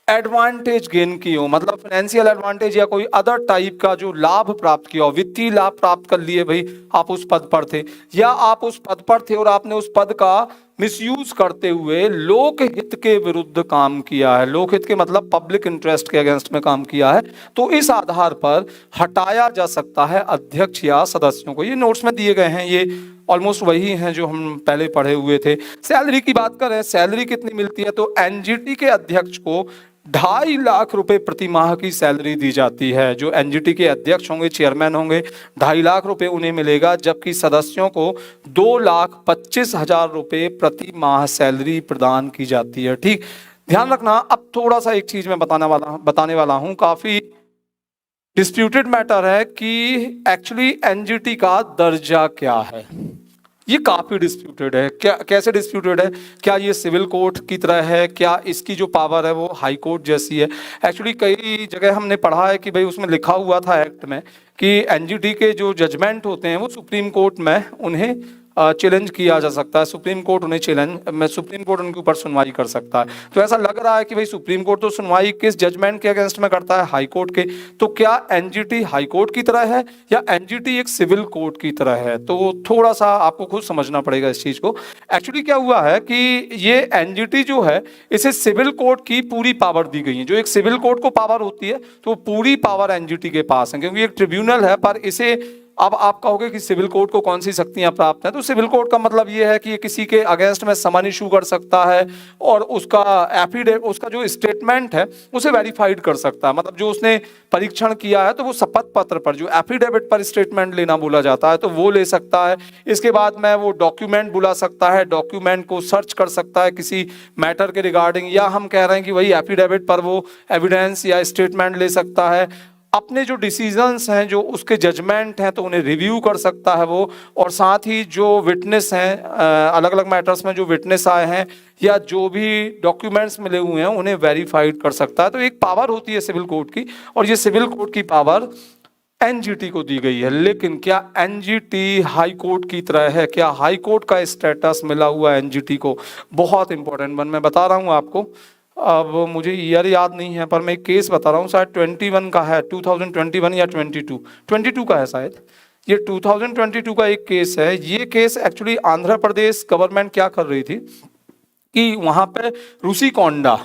एडवांटेज गेन की हो, मतलब फाइनेंशियल एडवांटेज या कोई अदर टाइप का जो लाभ प्राप्त किया हो, वित्तीय लाभ प्राप्त कर लिए, भाई आप उस पद पर थे या आप उस पद पर थे और आपने उस पद का मिसयूज करते हुए लोकहित के विरुद्ध काम किया है, लोकहित के मतलब पब्लिक इंटरेस्ट के अगेंस्ट में काम किया है, तो इस आधार पर हटाया जा सकता है अध्यक्ष या सदस्यों को। ये नोट्स में दिए गए हैं, ये ऑलमोस्ट वही हैं जो हम पहले पढ़े हुए थे। सैलरी की बात करें, सैलरी कितनी मिलती है, तो एनजीटी के अध्यक्ष को 2.5 लाख रुपए प्रति माह की सैलरी दी जाती है। जो एनजीटी के अध्यक्ष होंगे, चेयरमैन होंगे, 2.5 लाख रुपए उन्हें मिलेगा, जबकि सदस्यों को 2,25,000 रुपए प्रति माह सैलरी प्रदान की जाती है। ठीक, ध्यान रखना। अब थोड़ा सा एक चीज मैं बताने वाला हूं, काफी डिस्प्यूटेड मैटर है कि एक्चुअली एनजीटी का दर्जा क्या है। ये काफी डिस्प्यूटेड है। क्या, कैसे डिस्प्यूटेड है? क्या ये सिविल कोर्ट की तरह है? क्या इसकी जो पावर है वो हाई कोर्ट जैसी है? एक्चुअली कई जगह हमने पढ़ा है कि भाई उसमें लिखा हुआ था एक्ट में कि एनजीटी के जो जजमेंट होते हैं वो सुप्रीम कोर्ट में उन्हें चैलेंज किया जा सकता है, सुप्रीम कोर्ट उन्हें सुप्रीम कोर्ट उनके ऊपर सुनवाई कर सकता है। तो ऐसा लग रहा है कि भाई सुप्रीम कोर्ट तो सुनवाई किस जजमेंट के अगेंस्ट में करता है, हाई कोर्ट के। तो क्या एनजीटी हाई कोर्ट की तरह है या एनजीटी एक सिविल कोर्ट की तरह है? तो थोड़ा सा आपको खुद समझना पड़ेगा इस चीज को। एक्चुअली क्या हुआ है कि ये एनजीटी जो है, इसे सिविल कोर्ट की पूरी पावर दी गई है। जो एक सिविल कोर्ट को पावर होती है तो पूरी पावर एनजीटी के पास है, क्योंकि एक ट्रिब्यूनल है। पर इसे, अब आप कहोगे कि सिविल कोर्ट को कौन सी शक्तियां प्राप्त हैं, तो सिविल कोर्ट का मतलब ये है कि ये किसी के अगेंस्ट में समन इशू कर सकता है और उसका एफिडेविट, उसका जो स्टेटमेंट है उसे वेरीफाइड कर सकता है। मतलब जो उसने परीक्षण किया है तो वो शपथ पत्र पर, जो एफिडेविट पर स्टेटमेंट लेना बोला जाता है, तो वो ले सकता है। इसके बाद में वो डॉक्यूमेंट बुला सकता है, डॉक्यूमेंट को सर्च कर सकता है किसी मैटर के रिगार्डिंग, या हम कह रहे हैं कि वही एफिडेविट पर वो एविडेंस या स्टेटमेंट ले सकता है। अपने जो डिसीजंस हैं, जो उसके जजमेंट हैं, तो उन्हें रिव्यू कर सकता है वो। और साथ ही जो विटनेस हैं, अलग अलग मैटर्स में जो विटनेस आए हैं या जो भी डॉक्यूमेंट्स मिले हुए हैं, उन्हें वेरीफाइड कर सकता है। तो एक पावर होती है सिविल कोर्ट की, और ये सिविल कोर्ट की पावर एनजीटी को दी गई है। लेकिन क्या एनजीटी हाई कोर्ट की तरह है? क्या हाई कोर्ट का स्टेटस मिला हुआ है एनजीटी को? बहुत इंपॉर्टेंट वन मैं बता रहा हूँ आपको। अब मुझे ईयर याद नहीं है, पर मैं एक केस बता रहा हूँ, शायद 21 का है, 2021 या 22 का है शायद। ये 2022 का एक केस है। ये case actually Andhra Pradesh government क्या कर रही थी कि वहां पे रुषिकोंडा,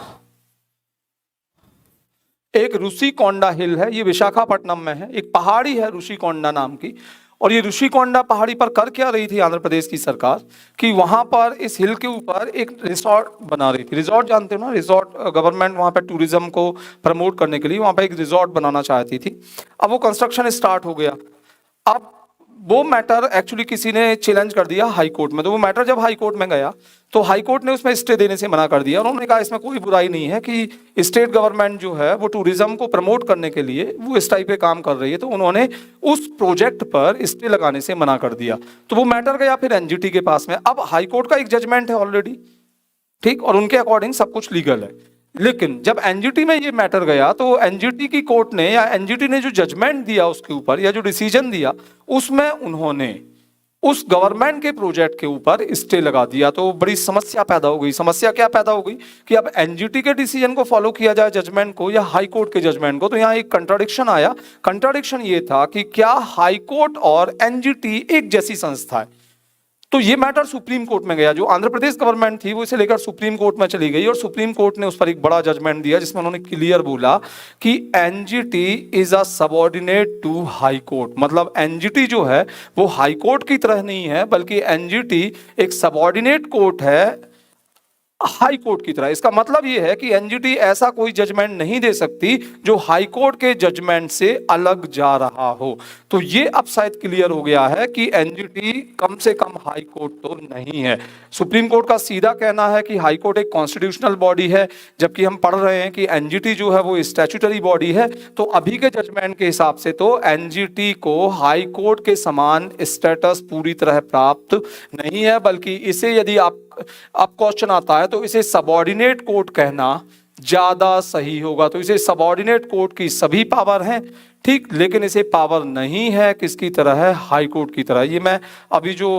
एक रुषिकोंडा हिल है, ये विशाखापट्टनम में है, एक पहाड़ी है रुषिकोंडा नाम की। और ये ऋषिकोंडा पहाड़ी पर कर क्या रही थी आंध्र प्रदेश की सरकार, कि वहां पर इस हिल के ऊपर एक रिजॉर्ट बना रही थी। रिजॉर्ट जानते हो ना, रिजॉर्ट, गवर्नमेंट वहां पर टूरिज्म को प्रमोट करने के लिए वहां पर एक रिजॉर्ट बनाना चाहती थी। अब वो कंस्ट्रक्शन स्टार्ट हो गया। अब वो मैटर एक्चुअली किसी ने चैलेंज कर दिया हाई कोर्ट में। तो वो मैटर जब हाई कोर्ट में गया तो हाई कोर्ट ने उसमें स्टे देने से मना कर दिया। और उन्होंने कहा इसमें कोई बुराई नहीं है कि स्टेट गवर्नमेंट जो है वो टूरिज्म को प्रमोट करने के लिए वो इस टाइप पे काम कर रही है, तो उन्होंने उस प्रोजेक्ट पर स्टे लगाने से मना कर दिया। तो वो मैटर गया फिर एनजीटी के पास में। अब हाई कोर्ट का एक जजमेंट है ऑलरेडी, ठीक, और उनके अकॉर्डिंग सब कुछ लीगल है। लेकिन जब एनजीटी में ये मैटर गया तो एनजीटी की कोर्ट ने, या एनजीटी ने जो जजमेंट दिया उसके ऊपर, या जो डिसीजन दिया, उसमें उन्होंने उस गवर्नमेंट के प्रोजेक्ट के ऊपर स्टे लगा दिया। तो बड़ी समस्या पैदा हो गई। समस्या क्या पैदा हो गई कि अब एनजीटी के डिसीजन को फॉलो किया जाए, जजमेंट को, या हाई कोर्ट के जजमेंट को। तो यहाँ एक कंट्राडिक्शन आया। कंट्राडिक्शन ये था कि क्या हाई कोर्ट और एनजीटी एक जैसी संस्था है? तो ये मैटर सुप्रीम कोर्ट में गया। जो आंध्र प्रदेश गवर्नमेंट थी वो इसे लेकर सुप्रीम कोर्ट में चली गई, और सुप्रीम कोर्ट ने उस पर एक बड़ा जजमेंट दिया जिसमें उन्होंने क्लियर बोला कि NGT is a subordinate to high court. मतलब एनजीटी जो है वो हाई कोर्ट की तरह नहीं है, बल्कि एनजीटी एक सबऑर्डिनेट कोर्ट है हाई कोर्ट की तरह। इसका मतलब यह है कि एनजीटी ऐसा कोई जजमेंट नहीं दे सकती जो हाई कोर्ट के जजमेंट से अलग जा रहा हो। तो ये अब शायद क्लियर हो गया है कि एनजीटी कम से कम हाई कोर्ट तो नहीं है। सुप्रीम कोर्ट का सीधा कहना है कि हाई कोर्ट एक कॉन्स्टिट्यूशनल बॉडी है, जबकि हम पढ़ रहे हैं कि एनजीटी जो है वो स्टैट्यूटरी बॉडी है। तो अभी के जजमेंट के हिसाब से तो एनजीटी को हाई कोर्ट के समान स्टेटस पूरी तरह प्राप्त नहीं है, बल्कि इसे, यदि आप क्वेश्चन आता है तो इसे सबऑर्डिनेट कोर्ट कहना ज्यादा सही होगा। तो इसे सबऑर्डिनेट कोर्ट की सभी पावर हैं, ठीक, लेकिन इसे पावर नहीं है किसकी तरह है, हाई कोर्ट की तरह। ये मैं अभी जो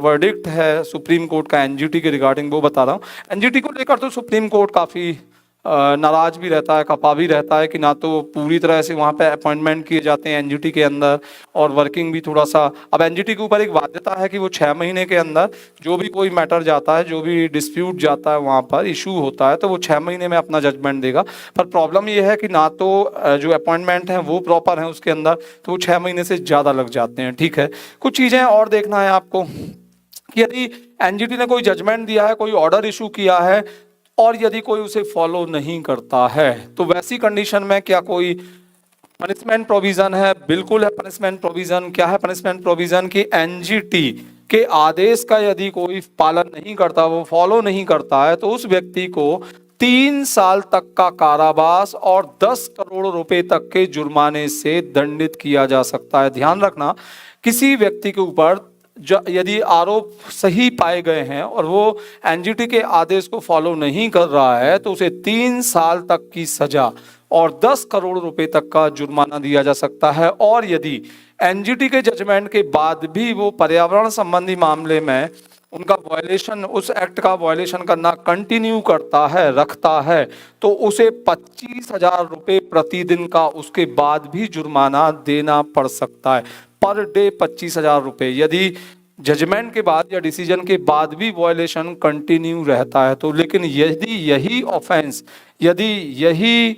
वर्डिक्ट है सुप्रीम कोर्ट का एनजीटी के रिगार्डिंग वो बता रहा हूँ। एनजीटी को लेकर तो सुप्रीम कोर्ट काफी नाराज भी रहता है, खपा भी रहता है कि ना तो पूरी तरह से वहाँ पे अपॉइंटमेंट किए जाते हैं एनजीटी के अंदर, और वर्किंग भी थोड़ा सा। अब एनजीटी के ऊपर एक बाध्यता है कि वो 6 महीने के अंदर जो भी कोई मैटर जाता है, जो भी डिस्प्यूट जाता है, वहाँ पर इशू होता है, तो वो 6 महीने में अपना जजमेंट देगा। पर प्रॉब्लम ये है कि ना तो जो अपॉइंटमेंट है वो प्रॉपर है उसके अंदर, तो वो 6 महीने से ज़्यादा लग जाते हैं। ठीक है, कुछ चीज़ें और देखना है आपको कि यदि एनजीटी ने कोई जजमेंट दिया है, कोई ऑर्डर इशू किया है, और यदि कोई उसे फॉलो नहीं करता है, तो वैसी कंडीशन में क्या कोई पनिशमेंट प्रोविजन है? बिल्कुल है पनिशमेंट प्रोविजन। क्या है पनिशमेंट प्रोविजन? कि एनजीटी के आदेश का यदि कोई पालन नहीं करता, वो फॉलो नहीं करता है, तो उस व्यक्ति को 3 साल तक का कारावास और 10 करोड़ रुपए तक के जुर्माने से दंडित किया जा सकता है। ध्यान रखना, किसी व्यक्ति के ऊपर यदि आरोप सही पाए गए हैं और वो एनजीटी के आदेश को फॉलो नहीं कर रहा है, तो उसे 3 साल तक की सजा और 10 करोड़ रुपए तक का जुर्माना दिया जा सकता है। और यदि एनजीटी के जजमेंट के बाद भी वो पर्यावरण संबंधी मामले में उनका वायलेशन, उस एक्ट का वायलेशन करना कंटिन्यू करता है, रखता है, तो उसे 25,000 रुपये प्रतिदिन का उसके बाद भी जुर्माना देना पड़ सकता है। पर डे 25,000 रुपये, यदि जजमेंट के बाद या डिसीजन के बाद भी वायलेशन कंटिन्यू रहता है तो। लेकिन यदि यही ऑफेंस, यदि यही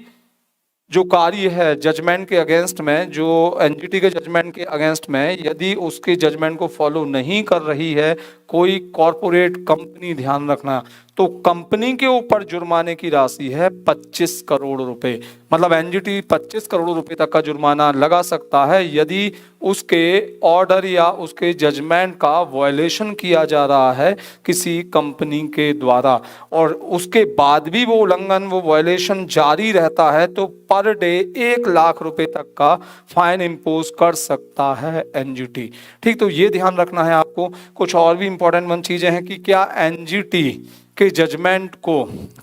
जो कार्य है जजमेंट के अगेंस्ट में, जो एनजीटी के जजमेंट के अगेंस्ट में, यदि उसके जजमेंट को फॉलो नहीं कर रही है कोई कॉरपोरेट कंपनी, ध्यान रखना, तो कंपनी के ऊपर जुर्माने की राशि है 25 करोड़ रुपए। मतलब एनजीटी 25 करोड़ रुपए तक का जुर्माना लगा सकता है यदि उसके ऑर्डर या उसके जजमेंट का वायलेशन किया जा रहा है किसी कंपनी के द्वारा, और उसके बाद भी वो उल्लंघन, वो वायलेशन जारी रहता है, तो पर डे 1 लाख रुपए तक का फाइन इम्पोज कर सकता है एनजीटी। ठीक, तो ये ध्यान रखना है आपको। कुछ और भी इंपॉर्टेंट चीजें हैं कि क्या एनजीटी के जजमेंट को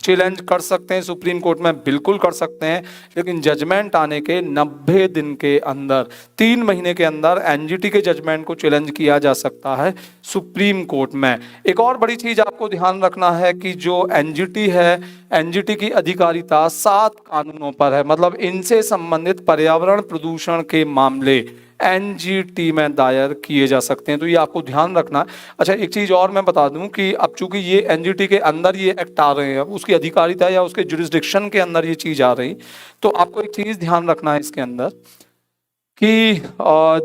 चैलेंज कर सकते हैं सुप्रीम कोर्ट में? बिल्कुल कर सकते हैं, लेकिन जजमेंट आने के 90 दिन के अंदर, 3 महीने के अंदर एनजीटी के जजमेंट को चैलेंज किया जा सकता है सुप्रीम कोर्ट में। एक और बड़ी चीज आपको ध्यान रखना है कि जो एनजीटी है, एनजीटी की अधिकारिता 7 कानूनों पर है। मतलब इनसे संबंधित पर्यावरण प्रदूषण के मामले एनजीटी में दायर किए जा सकते हैं, तो ये आपको ध्यान रखना है। अच्छा, एक चीज और मैं बता दूं कि अब चूंकि ये एनजीटी के अंदर ये एक्ट आ रहे हैं, उसकी अधिकारिता या उसके जुरिस्डिक्शन के अंदर ये चीज आ रही, तो आपको एक चीज ध्यान रखना है इसके अंदर कि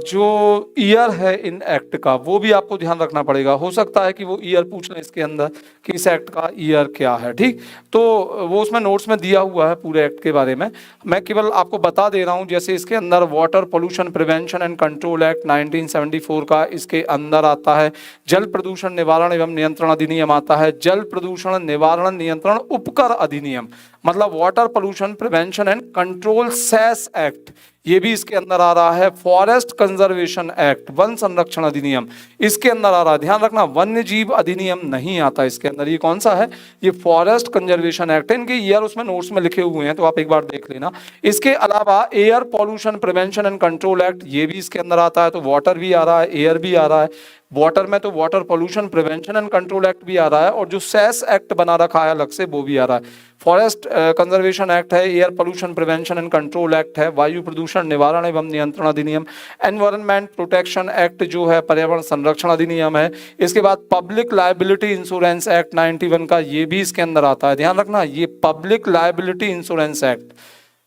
जो ईयर है इन एक्ट का, वो भी आपको ध्यान रखना पड़ेगा। हो सकता है कि वो ईयर पूछ लें इसके अंदर कि इस एक्ट का ईयर क्या है। ठीक, तो वो उसमें नोट्स में दिया हुआ है पूरे एक्ट के बारे में, मैं केवल आपको बता दे रहा हूँ। जैसे इसके अंदर water pollution prevention and control act 1974 का इसके अंदर आता है, जल प्रदूषण निवारण एवं नियंत्रण अधिनियम आता है, जल प्रदूषण निवारण नियंत्रण उपकर अधिनियम, मतलब water pollution prevention and control cess act, ये भी इसके अंदर आ रहा है। फॉरेस्ट कंजर्वेशन एक्ट, वन संरक्षण अधिनियम, इसके अंदर आ रहा है। ध्यान रखना, वन्य जीव अधिनियम नहीं आता इसके अंदर। ये कौन सा है? ये फॉरेस्ट कंजर्वेशन एक्ट है। इनके ईयर उसमें नोट्स में लिखे हुए हैं, तो आप एक बार देख लेना। इसके अलावा air pollution prevention and control act, ये भी इसके अंदर आता है। तो वाटर भी आ रहा है, एयर भी आ रहा है। वाटर में तो water pollution prevention and control act भी आ रहा है, और जो सेस एक्ट बना रखा है अलग से, वो भी आ रहा है। फॉरेस्ट कंजर्वेशन एक्ट है, air pollution prevention and control act है, वायु प्रदूषण निवारण एवं नियंत्रण अधिनियम, एनवायरनमेंट प्रोटेक्शन एक्ट जो है, पर्यावरण संरक्षण अधिनियम है। इसके बाद पब्लिक लायबिलिटी इंश्योरेंस एक्ट 91 का, ये भी इसके अंदर आता है। ध्यान रखना, ये पब्लिक लायबिलिटी इंश्योरेंस एक्ट,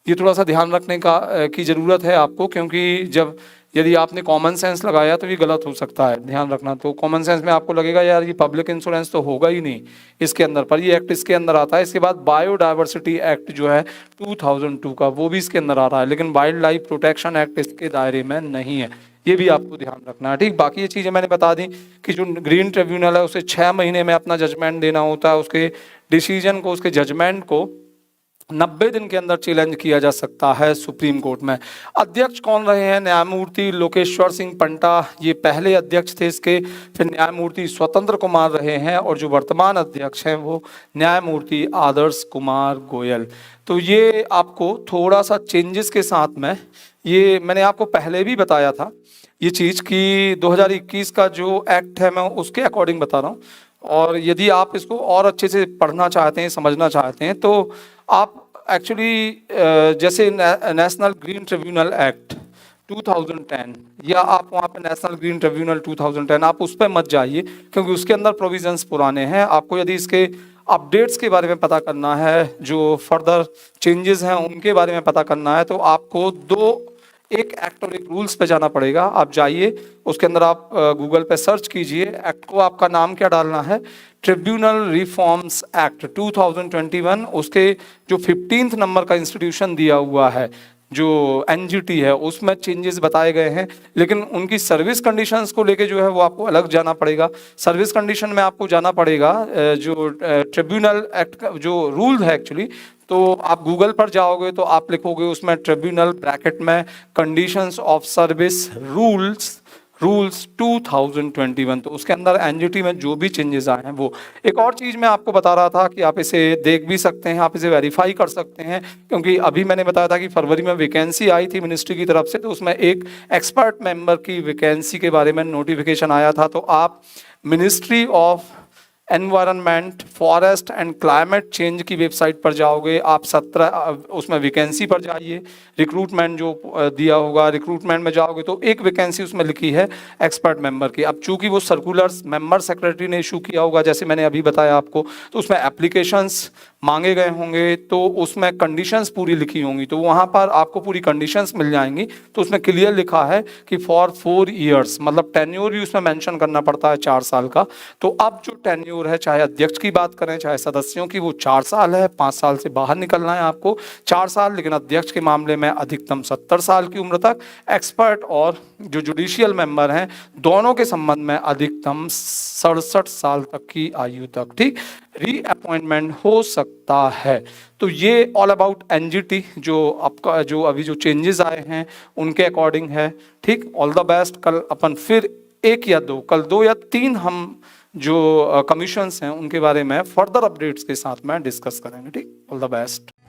ये थोड़ा सा ध्यान रखने की जरूरत है आपको, क्योंकि यदि आपने कॉमन सेंस लगाया तो ये गलत हो सकता है। ध्यान रखना, तो कॉमन सेंस में आपको लगेगा यार ये पब्लिक इंश्योरेंस तो होगा ही नहीं इसके अंदर, पर ये एक्ट इसके अंदर आता है। इसके बाद बायोडायवर्सिटी एक्ट जो है 2002 का, वो भी इसके अंदर आ रहा है, लेकिन वाइल्ड लाइफ प्रोटेक्शन एक्ट इसके दायरे में नहीं है। ये भी आपको ध्यान रखना है। ठीक, बाकी ये चीज़ें मैंने बता दी कि जो ग्रीन ट्रिब्यूनल है उसे 6 महीने में अपना जजमेंट देना होता है। उसके डिसीजन को, उसके जजमेंट को 90 दिन के अंदर चैलेंज किया जा सकता है सुप्रीम कोर्ट में। अध्यक्ष कौन रहे हैं? न्यायमूर्ति लोकेश्वर सिंह पंटा, ये पहले अध्यक्ष थे इसके। फिर न्यायमूर्ति स्वतंत्र कुमार रहे हैं, और जो वर्तमान अध्यक्ष हैं वो न्यायमूर्ति आदर्श कुमार गोयल। तो ये आपको थोड़ा सा चेंजेस के साथ में, ये मैंने आपको पहले भी बताया था ये चीज़ कि 2021 का जो एक्ट है मैं उसके अकॉर्डिंग बता रहा हूँ। और यदि आप इसको और अच्छे से पढ़ना चाहते हैं, समझना चाहते हैं, तो आप एक्चुअली जैसे नेशनल ग्रीन ट्रिब्यूनल एक्ट 2010, या आप वहाँ पे नेशनल ग्रीन ट्रिब्यूनल 2010, आप उस पर मत जाइए, क्योंकि उसके अंदर प्रोविजंस पुराने हैं। आपको यदि इसके अपडेट्स के बारे में पता करना है, जो फर्दर चेंजेस हैं उनके बारे में पता करना है, तो आपको एक एक्ट और एक रूल्स पे जाना पड़ेगा। आप जाइए, उसके अंदर आप गूगल पे सर्च कीजिए, एक्ट को आपका नाम क्या डालना है, ट्रिब्यूनल रिफॉर्म्स एक्ट 2021। उसके जो 15th नंबर का इंस्टीट्यूशन दिया हुआ है, जो एनजीटी है, उसमें चेंजेस बताए गए हैं, लेकिन उनकी सर्विस कंडीशंस को लेके जो है वो आपको अलग जाना पड़ेगा। सर्विस कंडीशन में आपको जाना पड़ेगा जो ट्रिब्यूनल एक्ट का जो रूल है एक्चुअली, तो आप गूगल पर जाओगे तो आप लिखोगे उसमें ट्रिब्यूनल ब्रैकेट में conditions of service rules rules 2021। तो उसके अंदर एनजीटी में जो भी चेंजेस आए हैं वो। एक और चीज़ मैं आपको बता रहा था कि आप इसे देख भी सकते हैं, आप इसे वेरीफाई कर सकते हैं, क्योंकि अभी मैंने बताया था कि फरवरी में वैकेंसी आई थी मिनिस्ट्री की तरफ से, तो उसमें एक एक्सपर्ट मेंबर की वैकेंसी के बारे में नोटिफिकेशन आया था। तो आप ministry of environment, forest and climate change की वेबसाइट पर जाओगे, आप 17 उसमें वैकेंसी पर जाइए, रिक्रूटमेंट जो दिया होगा, रिक्रूटमेंट में जाओगे तो एक वैकेंसी उसमें लिखी है एक्सपर्ट मेंबर की। अब चूंकि वो सर्कुलर्स मेंबर सेक्रेटरी ने इशू किया होगा, जैसे मैंने अभी बताया आपको, तो उसमें एप्लीकेशंस मांगे गए होंगे, तो उसमें कंडीशंस पूरी लिखी होंगी, तो वहाँ पर आपको पूरी कंडीशंस मिल जाएंगी। तो उसमें क्लियर लिखा है कि फॉर 4 ईयर्स, मतलब टेन्योर भी उसमें मेंशन करना पड़ता है 4 साल का। तो अब जो टेन्योर है, चाहे अध्यक्ष की बात करें चाहे सदस्यों की, वो 4 साल है। 5 साल से बाहर निकलना है आपको 4 साल, लेकिन अध्यक्ष के मामले में अधिकतम 70 साल की उम्र तक, एक्सपर्ट और जो जुडिशियल मेंबर हैं दोनों के संबंध में अधिकतम 67 साल तक की आयु तक, ठीक, रीअपॉइंटमेंट हो सकता है। तो ये ऑल अबाउट एनजीटी, जो आपका जो अभी जो चेंजेस आए हैं उनके अकॉर्डिंग है, ठीक। All the best. कल अपन फिर कल 2 या 3 हम जो कमीशंस हैं उनके बारे में फर्दर अपडेट्स के साथ में डिस्कस करेंगे, ठीक। All the best.